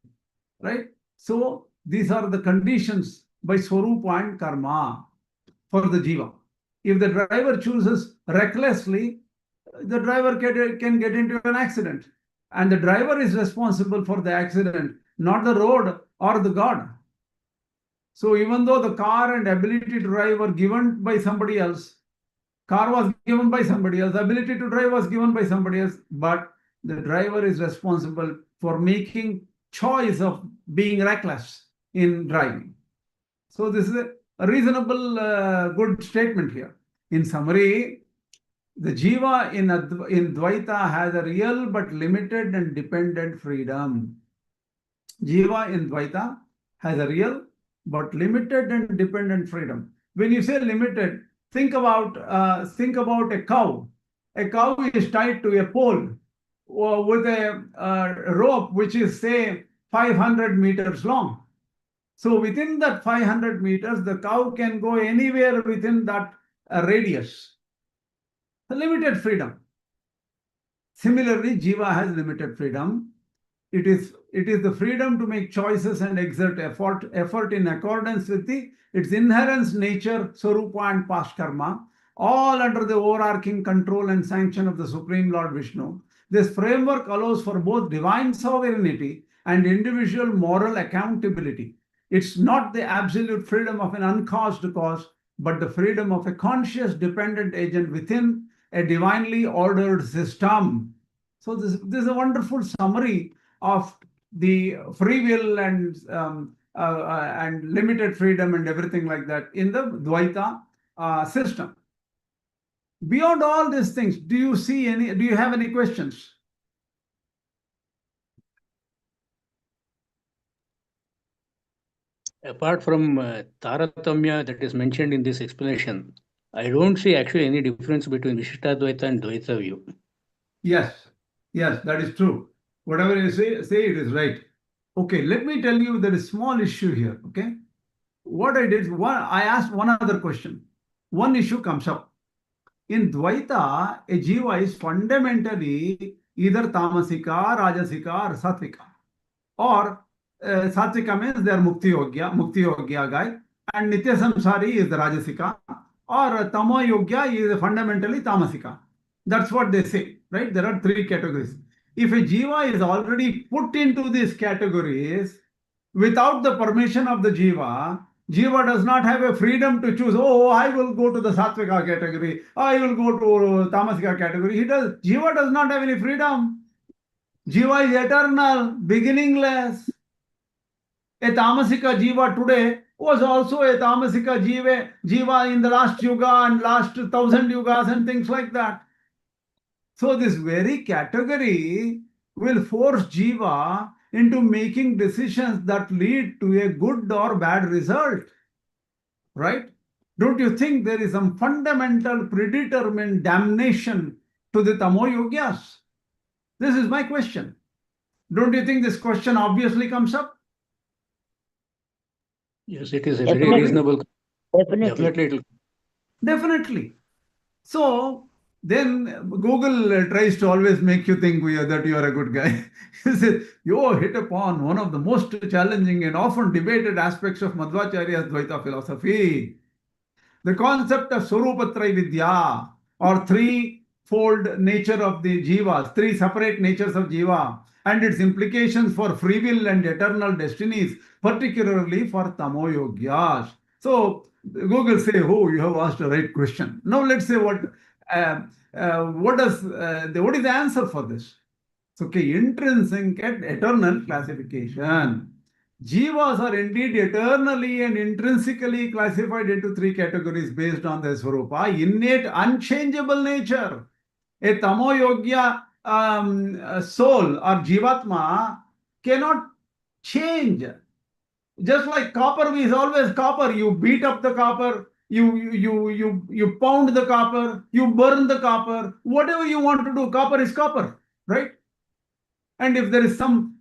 right? So, these are the conditions by Svarūpa and Karma for the Jīva. If the driver chooses recklessly, the driver can get into an accident. And the driver is responsible for the accident, not the road or the God. So even though the car and ability to drive were given by somebody else, car was given by somebody else, ability to drive was given by somebody else, but the driver is responsible for making choice of being reckless in driving. So this is a reasonable, good statement here. In summary, the Jīva in Dvaita has a real but limited and dependent freedom. Jīva in Dvaita has a real but limited and dependent freedom. When you say limited, think about a cow. A cow is tied to a pole with a rope which is, say, 500 meters long. So within that 500 meters, the cow can go anywhere within that radius. A limited freedom. Similarly, Jīva has limited freedom. It is the freedom to make choices and exert effort in accordance with its inherent nature, Svarūpa and past karma, all under the overarching control and sanction of the Supreme Lord Viṣṇu. This framework allows for both divine sovereignty and individual moral accountability. It's not the absolute freedom of an uncaused cause, but the freedom of a conscious dependent agent within a divinely ordered system. So this is a wonderful summary of the free will and limited freedom and everything like that in the Dvaita system. Beyond all these things, do you have any questions? Apart from Taratamya that is mentioned in this explanation, I don't see actually any difference between Viṣiṣṭadvaita and Dvaita view. Yes, that is true. Whatever you say it is right. Okay, let me tell you there is a small issue here. Okay, what I did, I asked one other question. One issue comes up. In Dvaita, a Jīva is fundamentally either tamasika, rājasika, or sāttvika. Or sāttvika means they are muktī-yogya guy, and nitya-saṃsārī is the rājasika, or tamo-yogya is fundamentally tamasika. That's what they say, right? There are three categories. If a Jīva is already put into these categories without the permission of the Jīva, Jīva does not have a freedom to choose, I will go to the sāttvika category, I will go to tamasika category. Jīva does not have any freedom. Jīva is eternal, beginningless. A tamasika Jīva today was also a tamasika Jīva in the last yuga and last 1,000 yugas and things like that. So this very category will force Jīva into making decisions that lead to a good or bad result, right? Don't you think there is some fundamental predetermined damnation to the tamo-yogyas? This is my question. Don't you think this question obviously comes up? Yes, it is a very reasonable. Definitely. Definitely. So then Google tries to always make you think that you are a good guy. He says, you hit upon one of the most challenging and often debated aspects of Madhvācārya's Dvaita philosophy. the concept of Svarūpa-traividhya, or threefold nature of the Jīvas, three separate natures of Jīva, and its implications for free will and eternal destinies, particularly for tamo-yogyas. So Google say, oh, you have asked the right question. Now let's say what is the answer for this? So, okay, intrinsic and eternal classification. Jīvas are indeed eternally and intrinsically classified into three categories based on their Svarūpa: innate, unchangeable nature. A tamo-yogya soul or Jivatma cannot change. Just like copper is always copper. You beat up the copper, you pound the copper, you burn the copper, whatever you want to do, copper is copper, right? And if there is some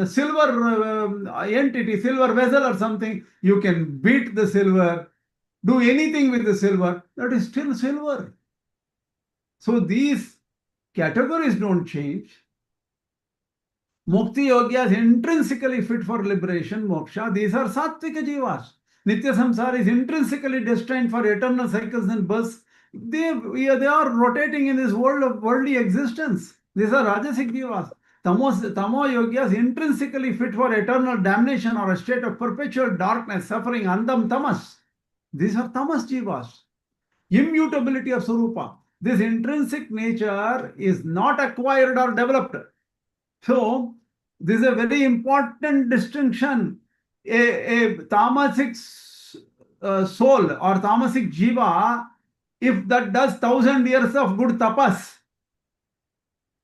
silver entity, silver vessel or something, you can beat the silver, do anything with the silver, that is still silver. So these categories don't change. Muktī-yogya is intrinsically fit for liberation, moksha. These are sāttvika Jīvas. Nitya-saṃsārī is intrinsically destined for eternal cycles and births. They are rotating in this world of worldly existence. These are rājasic Jīvas. Tamo-yogyas is intrinsically fit for eternal damnation or a state of perpetual darkness, suffering, andam, tamas. These are tamas Jīvas. Immutability of Svarūpa. This intrinsic nature is not acquired or developed. So, this is a very important distinction. A tamasic soul or tamasic Jīva, if that does 1,000 years of good tapas,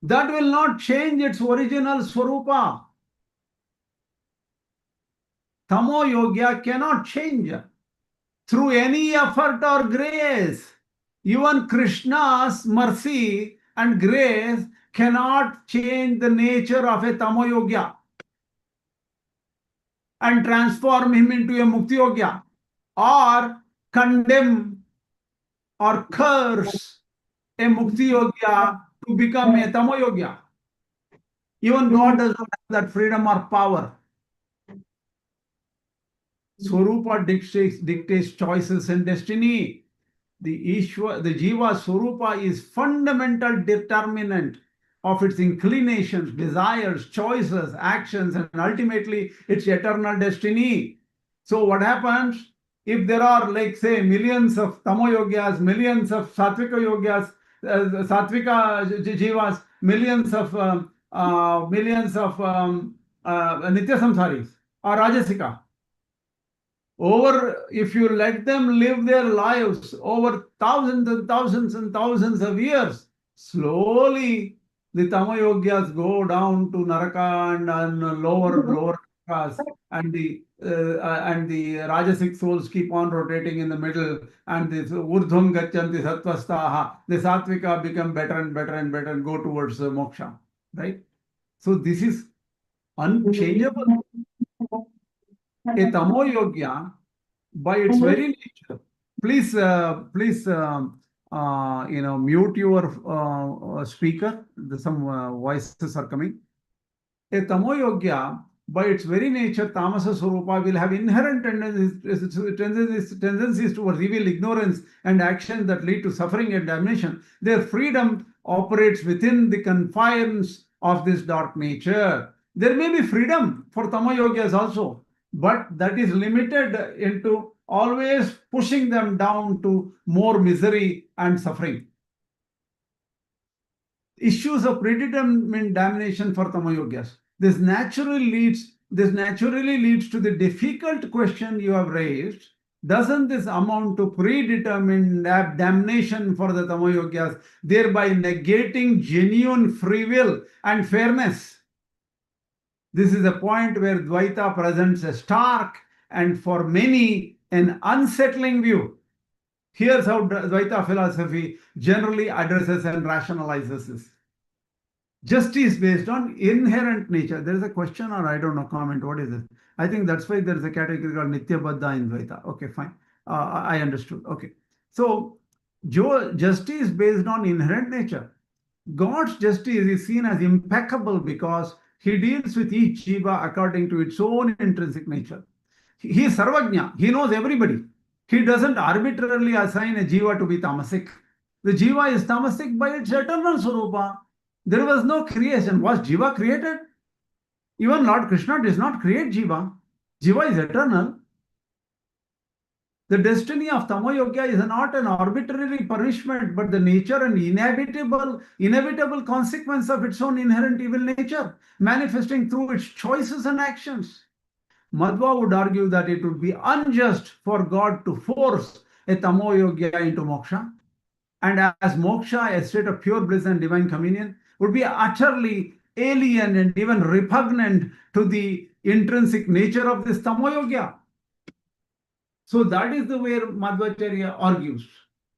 that will not change its original Svarūpa. Tamo-yogya cannot change through any effort or grace. Even Kṛṣṇa's mercy and grace cannot change the nature of a tamo-yogya and transform him into a muktī-yogya, or condemn or curse a muktī-yogya to become a tamo-yogya. Even God does not have that freedom or power. Svarūpa dictates choices and destiny. The Jīva Svarūpa is fundamental determinant of its inclinations, desires, choices, actions, and ultimately its eternal destiny. So what happens if there are, like, say, millions of tamo-yogyas, millions of sāttvika yogyas, sāttvika Jīvas, millions of nitya-saṃsārīs or rājasika? If you let them live their lives over thousands and thousands and thousands of years, slowly the tamo-yogyas go down to naraka and lower class, and the rājasic souls keep on rotating in the middle, and the urdhvam gacchanti sattvastaha, the sāttvika become better and better and better and go towards moksha, right? So this is unchangeable. A tamo-yogya, by its very nature, please mute your speaker. Some voices are coming. A tamo-yogya, by its very nature, tamasa Svarūpa, will have inherent tendencies towards evil, ignorance, and actions that lead to suffering and damnation. Their freedom operates within the confines of this dark nature. There may be freedom for tamo-yogyas also, but that is limited into always pushing them down to more misery and suffering. Issues of predetermined damnation for tamo-yogyas. This naturally leads to the difficult question you have raised. Doesn't this amount to predetermined damnation for the tamo-yogyas, thereby negating genuine free will and fairness? This is a point where Dvaita presents a stark and for many an unsettling view. Here's how Dvaita philosophy generally addresses and rationalizes this. Justice based on inherent nature. There is a question or I don't know, comment. What is it? I think that's why there is a category called nitya-baddha in Dvaita. Okay, fine. I understood. Okay. So, justice based on inherent nature. God's justice is seen as impeccable because he deals with each Jīva according to its own intrinsic nature. He is Sarvajna. He knows everybody. He doesn't arbitrarily assign a Jīva to be tamasic. The Jīva is tamasic by its eternal Svarūpa. There was no creation. Was Jīva created? Even Lord Kṛṣṇa does not create Jīva. Jīva is eternal. The destiny of tamo-yogya is not an arbitrary punishment, but the nature and inevitable consequence of its own inherent evil nature, manifesting through its choices and actions. Madhva would argue that it would be unjust for God to force a tamo-yogya into moksha, and as moksha, a state of pure bliss and divine communion, would be utterly alien and even repugnant to the intrinsic nature of this tamo-yogya. So that is the way Madhvācārya argues.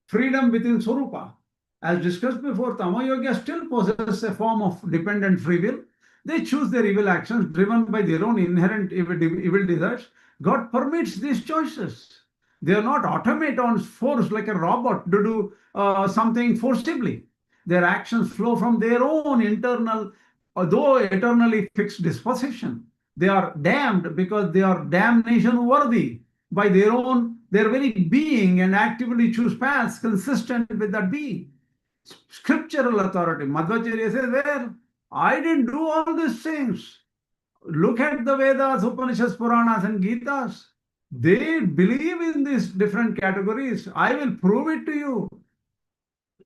Freedom within Svarūpa. As discussed before, tamo-yogya still possess a form of dependent free will. They choose their evil actions driven by their own inherent evil desires. God permits these choices. They are not automatons forced like a robot to do something forcibly. Their actions flow from their own internal, though eternally fixed disposition. They are damned because they are damnation worthy by their very being, and actively choose paths consistent with that being. Scriptural authority. Madhvācārya says, well, I didn't do all these things. Look at the Vedas, Upanishads, Puranas, and Gitas. They believe in these different categories. I will prove it to you.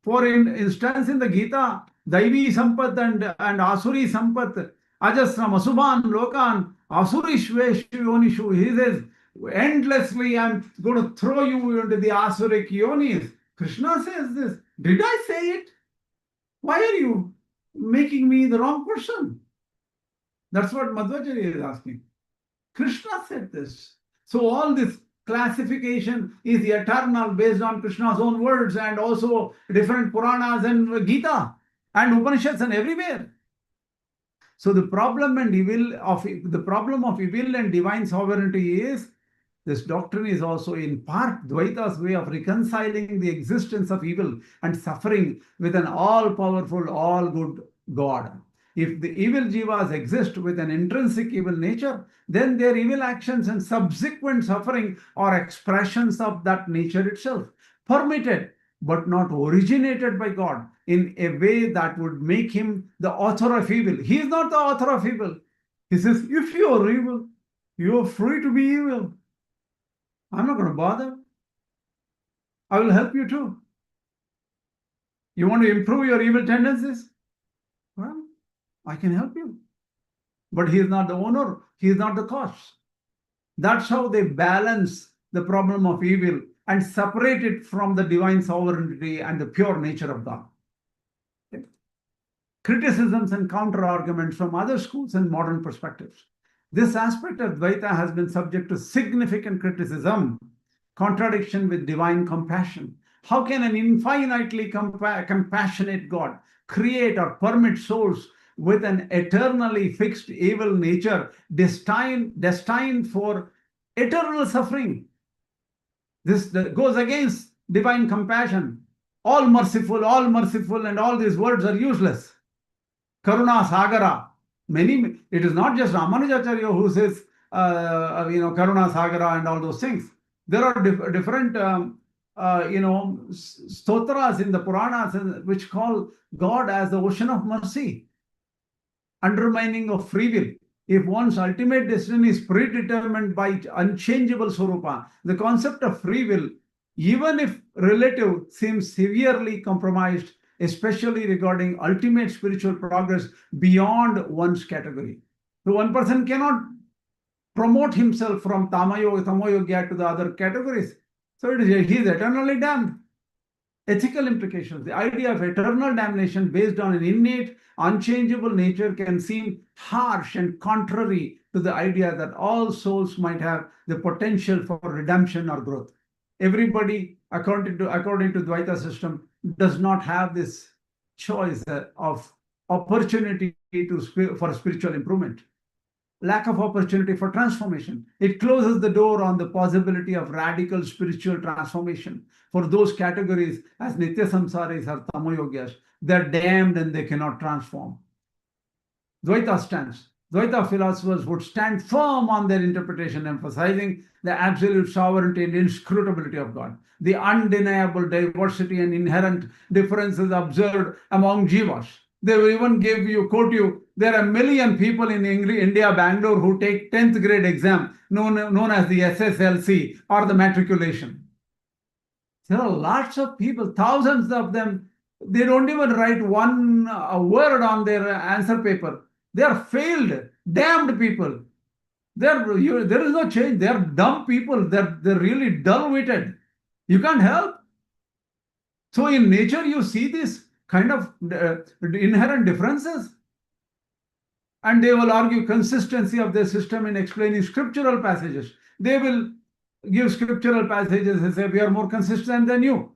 For instance, in the Gita, Daivi Sampat and Asuri Sampat, Ajasram, Asubhan, Lokan, Asurishveshu Yonishu. He says, endlessly, I'm going to throw you into the Asuric yonis. Kṛṣṇa says this. Did I say it? Why are you making me the wrong person? That's what Madhvācārya is asking. Kṛṣṇa said this. So all this classification is eternal based on Kṛṣṇa's own words, and also different Puranas and Gita and Upanishads and everywhere. So the problem of evil and divine sovereignty is, this doctrine is also in part Dvaita's way of reconciling the existence of evil and suffering with an all-powerful, all-good God. If the evil Jīvas exist with an intrinsic evil nature, then their evil actions and subsequent suffering are expressions of that nature itself, permitted but not originated by God in a way that would make him the author of evil. He is not the author of evil. He says, if you are evil, you are free to be evil. I'm not going to bother. I will help you too. You want to improve your evil tendencies? Well, I can help you. But he is not the owner. He is not the cause. That's how they balance the problem of evil and separate it from the divine sovereignty and the pure nature of God. Okay. Criticisms and counter-arguments from other schools and modern perspectives. This aspect of Dvaita has been subject to significant criticism, contradiction with divine compassion. How can an infinitely compassionate God create or permit souls with an eternally fixed evil nature destined for eternal suffering? This goes against divine compassion. All merciful, and all these words are useless. Karuna Sagara. It is not just Ramanujacharya who says, Karuna Sagara and all those things. There are different, stotras in the Puranas which call God as the ocean of mercy, undermining of free will. If one's ultimate destiny is predetermined by unchangeable Svarūpa, the concept of free will, even if relative, seems severely compromised, especially regarding ultimate spiritual progress beyond one's category. So one person cannot promote himself from tamo-yogya to the other categories. So he is eternally damned. Ethical implications. The idea of eternal damnation based on an innate, unchangeable nature can seem harsh and contrary to the idea that all souls might have the potential for redemption or growth. Everybody, according to Dvaita system, does not have this choice of opportunity for spiritual improvement. Lack of opportunity for transformation. It closes the door on the possibility of radical spiritual transformation for those categories as nitya-saṃsārīs or tamo-yogyas. They're damned and they cannot transform. Dvaita stance. Dvaita philosophers would stand firm on their interpretation, emphasizing the absolute sovereignty and inscrutability of God, the undeniable diversity and inherent differences observed among Jīvas. They will even quote you, there are 1 million people in India, Bangalore, who take 10th grade exam known as the SSLC or the matriculation. There are lots of people, thousands of them. They don't even write one word on their answer paper. They are failed, damned people. There is no change. They are dumb people. They're really dull-witted. You can't help. So in nature, you see this kind of inherent differences. And they will argue consistency of their system in explaining scriptural passages. They will give scriptural passages and say, we are more consistent than you.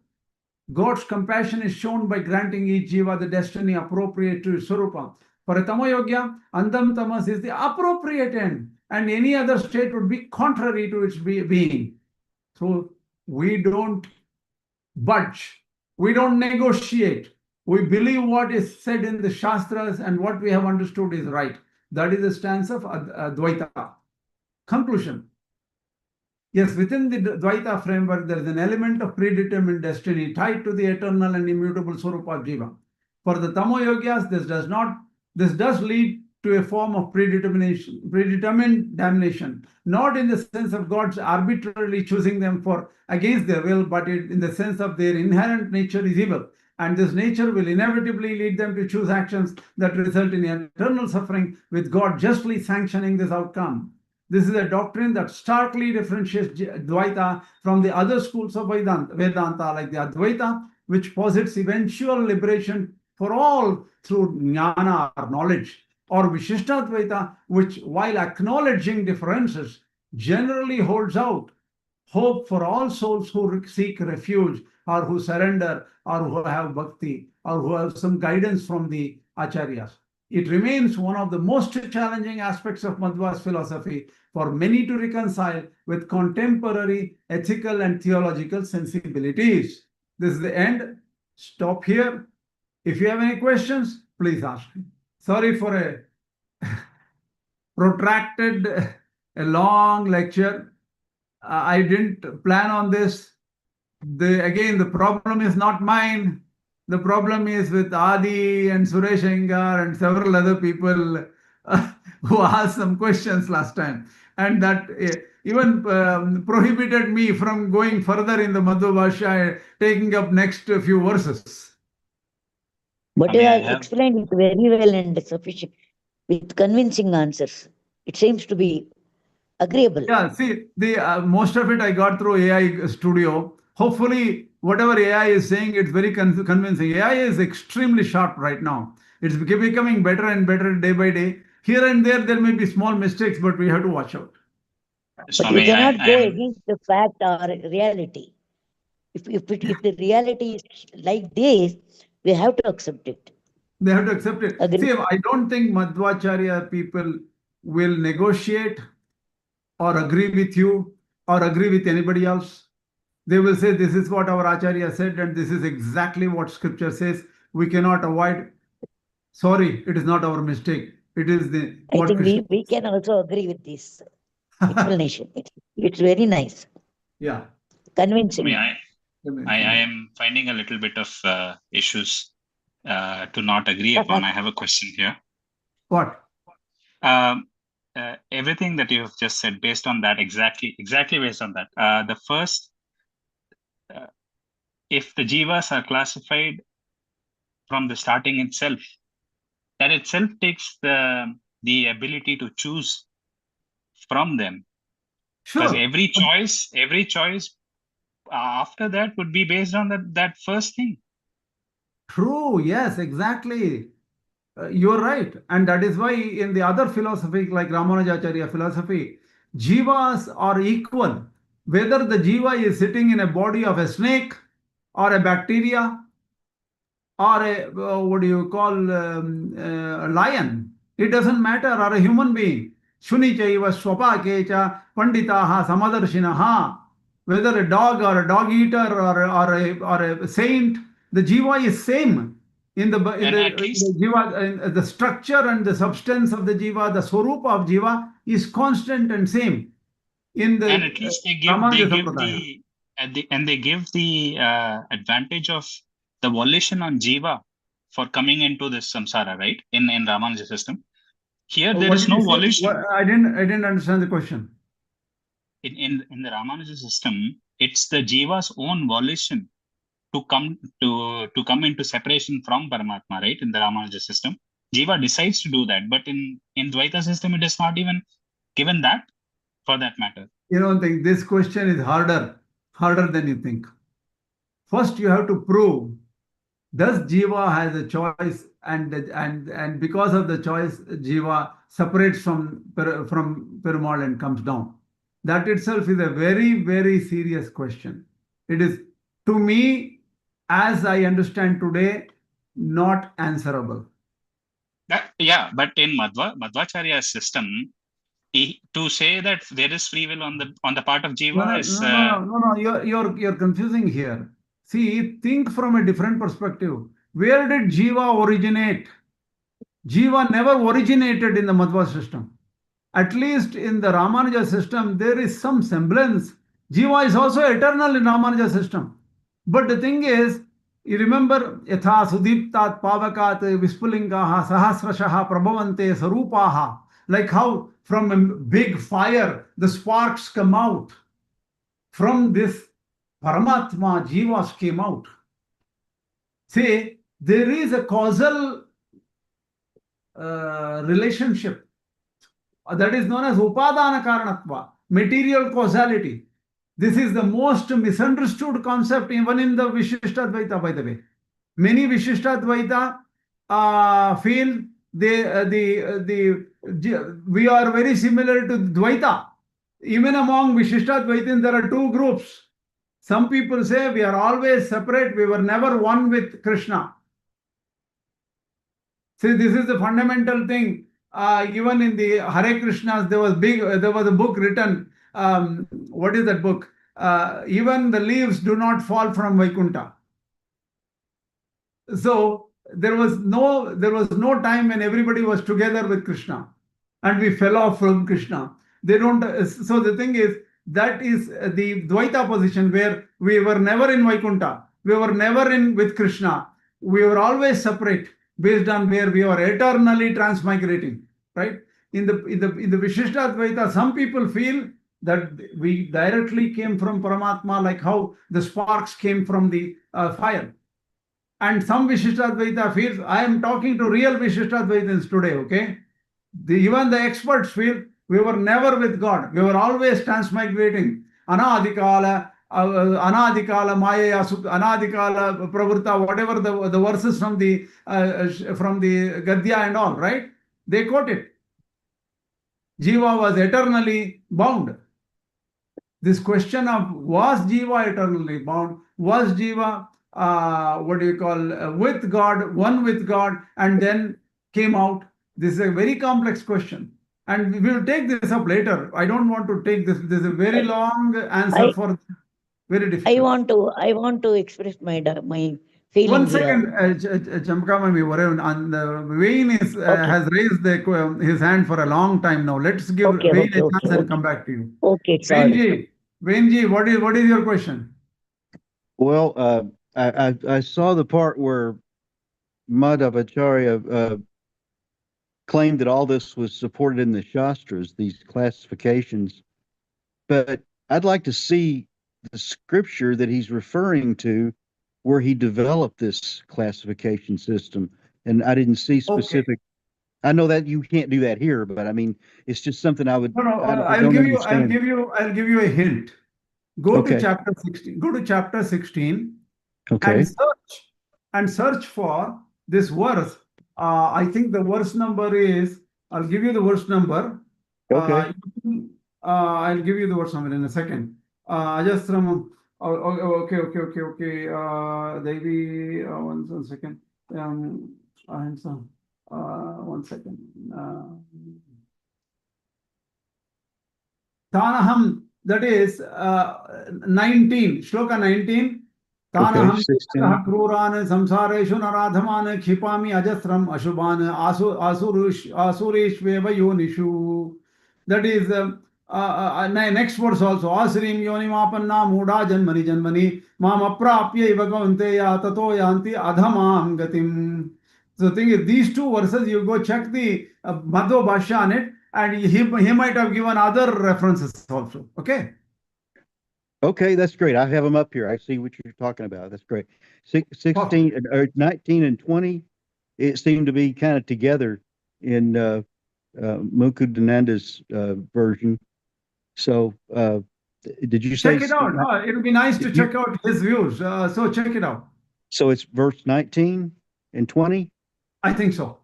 God's compassion is shown by granting each Jīva the destiny appropriate to his Svarūpa. For a tamo-yogya, andam tamas is the appropriate end, and any other state would be contrary to its being. So we don't budge. We don't negotiate. We believe what is said in the Śāstras and what we have understood is right. That is the stance of Dvaita. Conclusion. Yes, within the Dvaita framework, there is an element of predetermined destiny tied to the eternal and immutable Svarūpa of Jīva. For the tamo-yogyas, this does lead to a form of predetermined damnation, not in the sense of God's arbitrarily choosing them against their will, but in the sense of their inherent nature is evil. And this nature will inevitably lead them to choose actions that result in eternal suffering, with God justly sanctioning this outcome. This is a doctrine that starkly differentiates Dvaita from the other schools of Vedanta, like the Advaita, which posits eventual liberation for all through jnana or knowledge, or Viṣṇu-Dvaita, which, while acknowledging differences, generally holds out hope for all souls who seek refuge, or who surrender, or who have bhakti, or who have some guidance from the acharyas. It remains one of the most challenging aspects of Madhva's philosophy for many to reconcile with contemporary ethical and theological sensibilities. This is the end. Stop here. If you have any questions, please ask me. Sorry for a protracted, a long lecture. I didn't plan on this. Again, the problem is not mine. The problem is with Adi and Suresh Iyengar and several other people who asked some questions last time. And that even prohibited me from going further in the Madhvācārya, taking up next few verses. But you have explained it very well and sufficient, with convincing answers. It seems to be agreeable. Yeah, see, the most of it I got through AI Studio. Hopefully, whatever AI is saying, it's very convincing. AI is extremely sharp right now. It's becoming better and better day by day. Here and there may be small mistakes, but we have to watch out. But we cannot go against the fact or reality. If the reality is like this, we have to accept it. They have to accept it. Agree. See, I don't think Madhvācārya people will negotiate or agree with you or agree with anybody else. They will say, this is what our Acharya said, and this is exactly what scripture says. We cannot avoid. Sorry, it is not our mistake. It is the. I think we can also agree with this explanation. It's very nice. Yeah. Convincing. I am finding a little bit of issues to not agree upon. I have a question here. What? Everything that you have just said, based on that, exactly based on that. The first, if the Jīvas are classified from the starting itself, that itself takes the ability to choose from them. Sure. Because every choice after that would be based on that first thing. True. Yes, exactly. You're right. And that is why in the other philosophy, like Ramanujacharya philosophy, Jīvas are equal. Whether the Jīva is sitting in a body of a snake or a bacteria or a, what do you call, a lion, it doesn't matter, or a human being. Shuni chaiva swapakecha panditaha samadarshinaha. Whether a dog or a dog eater or a saint, the Jīva is same. In the least, Jiva, the structure and the substance of the Jiva, the Svarūpa of Jiva is constant and same. In the and at least they give the advantage of the volition on Jiva for coming into this samsara, right? In Ramanuja system. Here there is no volition. I didn't understand the question. In the Ramanuja system, it's the Jiva's own volition to come into separation from Paramatma, right? In the Ramanuja system, Jiva decides to do that, but in Dvaita system, it is not even given that, for that matter. You don't think this question is harder than you think. First, you have to prove, does Jiva has a choice, and because of the choice, Jiva separates from Perumal and comes down. That itself is a very, very serious question. It is, to me, as I understand today, not answerable. But in Madhvācārya's system, to say that there is free will on the part of Jiva is no. You're confusing here. See, think from a different perspective. Where did Jiva originate? Jiva never originated in the Madhva system. At least in the Ramanuja system, there is some semblance. Jiva is also eternal in Ramanuja system. But the thing is, you remember, yatha sudiptat pavakat vispulingaha sahasrashaha prabhavante sarupaha. Like how from a big fire, the sparks come out. From this Paramatma, Jivas came out. See, there is a causal relationship that is known as upadana-karanatva, material causality. This is the most misunderstood concept even in the Viṣiṣṭa-dvaita, by the way. Many Viṣiṣṭa-dvaita feel we are very similar to Dvaita. Even among Viṣiṣṭa-dvaitins, there are two groups. Some people say we are always separate, we were never one with Kṛṣṇa. See, this is the fundamental thing. Even in the Hare Krishnas, there was a book written. What is that book? Even the leaves do not fall from Vaikuntha. So there was no time when everybody was together with Kṛṣṇa, and we fell off from Kṛṣṇa. They don't. So the thing is, that is the Dvaita position, where we were never in Vaikuntha, we were never with Kṛṣṇa. We were always separate, based on where we are eternally transmigrating. Right? In the Viṣiṣṭa-dvaita, some people feel that we directly came from Paramatma, like how the sparks came from the fire. And some Viṣiṣṭa-dvaita feels, I am talking to real Viṣiṣṭa-dvaitins today, okay? Even the experts feel we were never with God. We were always transmigrating. Anadikala, Maya, Anadikala, Pravritta, whatever the verses from the Gadya and all, right? They quote it. Jiva was eternally bound. This question of, was Jiva eternally bound? Was Jiva, with God, one with God, and then came out? This is a very complex question. And we will take this up later. I don't want to take this. This is a very long answer for very difficult. I want to express my feeling. One second, Chamka Mami, and Wayne has raised his hand for a long time now. Let's give Wayne a chance and come back to you. Okay, sorry. Wayne ji, what is your question? Well, I saw the part where Madhvācārya claimed that all this was supported in the Śāstras, these classifications, but I'd like to see the scripture that he's referring to where he developed this classification system, and I didn't see specific. Okay. I know that you can't do that here, but I mean, it's just something I would. I'll give you a hint. Go to chapter 16. Go to chapter 16. Okay. And search for this verse. I think the verse number is. I'll give you the verse number. Okay. I'll give you the verse number in a second. Ajastram. Okay. Devi, one second. One second. Tanaham, that is 19, Shloka 19. Tanaham 16. Kruran Samsareshu Naradhaman Khipami Ajastram Ashuban Asurishveva Yonishu. That is next verse also. Asrim Yonimapanna Muda Janmani Janmani Mam Aprapya Ivagavanteya Tato Yanti Adhamam Gatim. So the thing is, these two verses, you go check the Madhvācārya on it, and he might have given other references also. Okay. Okay, that's great. I have them up here. I see what you're talking about. That's great. 16 or 19 and 20, it seemed to be kind of together in Mukkundananda's version. So, did you say? Check it out. It would be nice to check out his views. So check it out. So it's verse 19 and 20? I think so.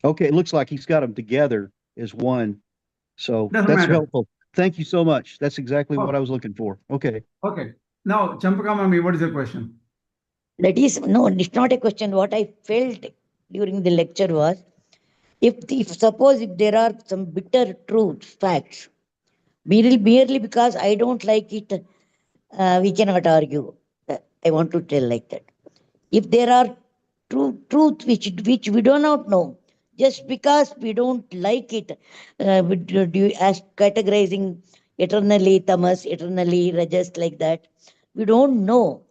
Okay, it looks like he's got them together as one. So Doesn't that's matter. helpful. Thank you so much. That's exactly what I was looking for. Okay. Okay. Now, Champaka Mami, what is your question? That is, no, it's not a question. What I felt during the lecture was, if suppose if there are some bitter truths, facts, merely because I don't like it, we cannot argue. I want to tell like that. If there are truth which we do not know, just because we don't like it, as categorizing eternally tamas, eternally rajas, like that, we don't know.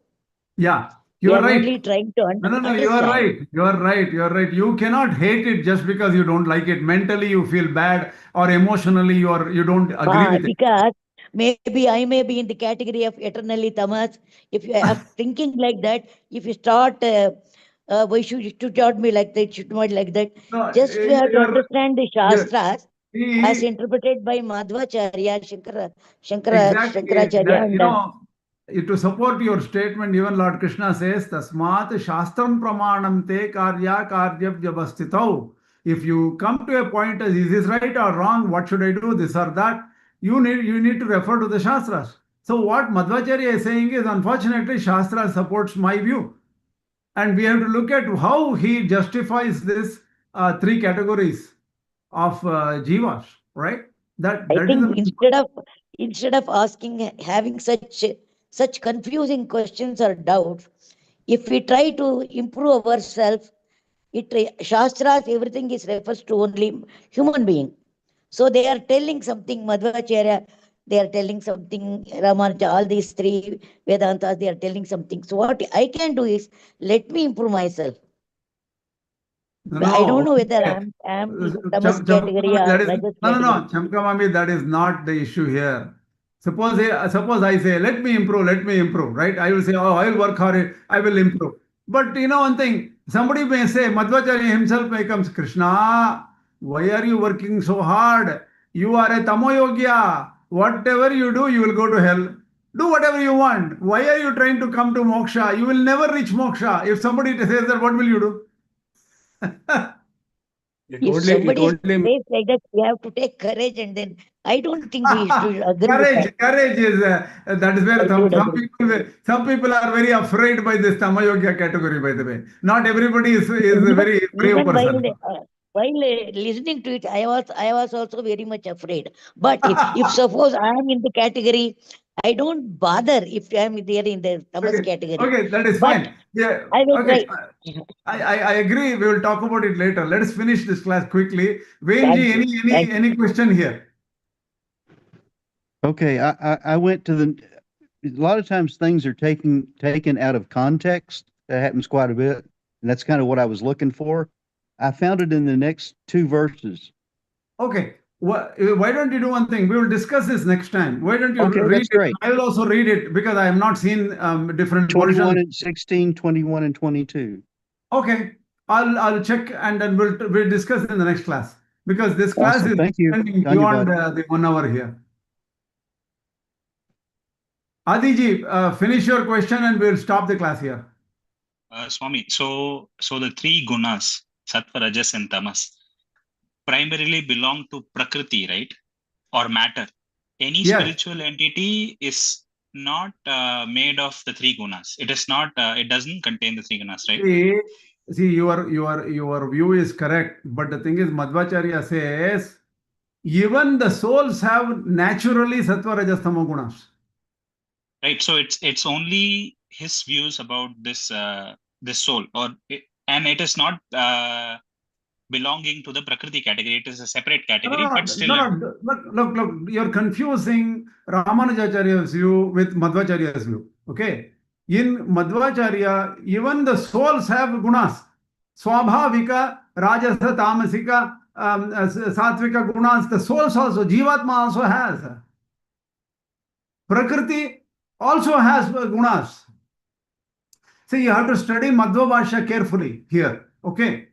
Yeah, you are We are right. only trying to understand. No, you are right. You are right. You are right. You cannot hate it just because you don't like it. Mentally, you feel bad, or emotionally, you don't agree with it. Because maybe I may be in the category of eternally tamas. If you are thinking like that, if you start, why should you judge me like that? Should not like that. No, Just we have to understand the Śāstras as he- interpreted by Madhvācārya, exactly. Shankaracharya, and To support your statement, even Lord Kṛṣṇa says, Tasmat Shastram Pramanam Te Karya Karya Vyavastitau. If you come to a point as, is this right or wrong? What should I do? This or that? You need to refer to the Śāstras. So what Madhvācārya is saying is, unfortunately, Śāstras supports my view. And we have to look at how he justifies this three categories of Jīvas, right? I think instead of asking, having such confusing questions or doubts, if we try to improve ourselves, Śāstras, everything is refers to only human being. So they are telling something, Madhvācārya, they are telling something, Ramanuja, all these three Vedantas, they are telling something. So what I can do is, let me improve myself. I don't know whether I'm tamas category or rajas category. No, Chamka Mami, that is not the issue here. Suppose I say, let me improve, right? I will say, oh, I will work hard, I will improve. But you know one thing, somebody may say, Madhvācārya himself may come, Kṛṣṇa, why are you working so hard? You are a tamo-yogya. Whatever you do, you will go to hell. Do whatever you want. Why are you trying to come to moksha? You will never reach moksha. If somebody says that, what will you do? If somebody says like that, we have to take courage, and then I don't think we should agree with that. Courage is that is where some people are very afraid by this tamo-yogya category. By the way, not everybody is a very brave person. While listening to it, I was also very much afraid. But if suppose I am in the category, I don't bother if I am there in the tamas category. Okay, that is fine. Yeah. I will try. I agree. We will talk about it later. Let us finish this class quickly. Vainji, any question here? Okay, I went to a lot of times things are taken out of context. That happens quite a bit. And that's kind of what I was looking for. I found it in the next two verses. Okay. Why don't you do one thing? We will discuss this next time. Why don't you read it? Great. I will also read it because I have not seen different 21 versions. and 16, 21 and 22. Okay. I'll check and then we'll discuss in the next class. Because this class is beyond the 1 hour here. Adiji, finish your question and we'll stop the class here. Swami, so the three gunas, sattva, rajas and tamas, primarily belong to prakriti, right? Or matter. Any spiritual entity is not made of the three gunas. It is not. It doesn't contain the three gunas, right? See, your view is correct, but the thing is, Madhvācārya says even the souls have naturally sattva, rajas, tamo gunas. Right. So it's only his views about this this soul, and it is not belonging to the Prakriti category. It is a separate category, but still. Look, you're confusing Ramanujacharya's view with Madhvācārya's view. Okay. In Madhvācārya, even the souls have gunas. Swabhavika, rājasa, tāmasika, sāttvika gunas. The souls also, Jīvatma also has. Prakriti also has gunas. See, you have to study Madhva-bhashya carefully here. Okay.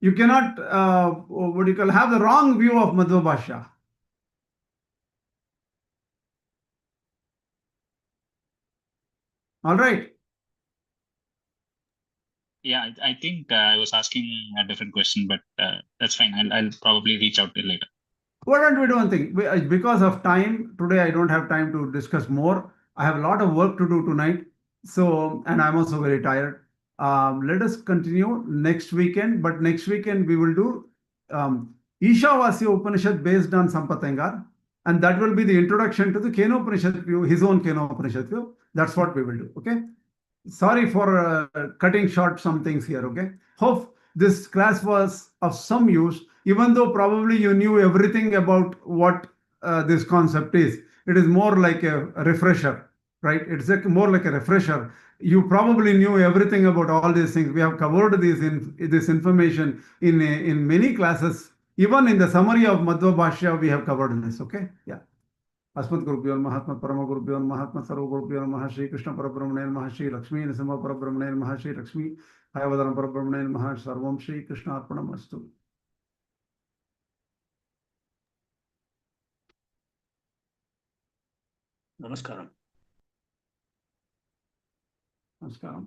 You cannot, have the wrong view of Madhva-bhashya. All right. Yeah, I think I was asking a different question, but that's fine. I'll probably reach out to you later. Why don't we do one thing? Because of time, today I don't have time to discuss more. I have a lot of work to do tonight. So, and I'm also very tired. Let us continue next weekend, but next weekend we will do Ishavasya Upanishad based on Sampatangar, and that will be the introduction to the Kenopanishad view, his own Kenopanishad view. That's what we will do. Okay. Sorry for cutting short some things here. Okay. Hope this class was of some use, even though probably you knew everything about what this concept is. It is more like a refresher, right? It's more like a refresher. You probably knew everything about all these things. We have covered this information in many classes. Even in the summary of Madhva-bhashya, we have covered this. Okay. Yeah. Asmat Gurubhyo Namaha, Atmat Parama Gurubhyo Namaha, Atmat Sarva Gurubhyo Namaha, Shri Kṛṣṇa Parabrahmane Namaha, Shri Lakshmi Narasimha Parabrahmane Namaha, Shri Lakshmi Hayavadana Parabrahmane Namaha, Sarvam Shri Kṛṣṇa Arpanamastu. Namaskaram. Namaskaram.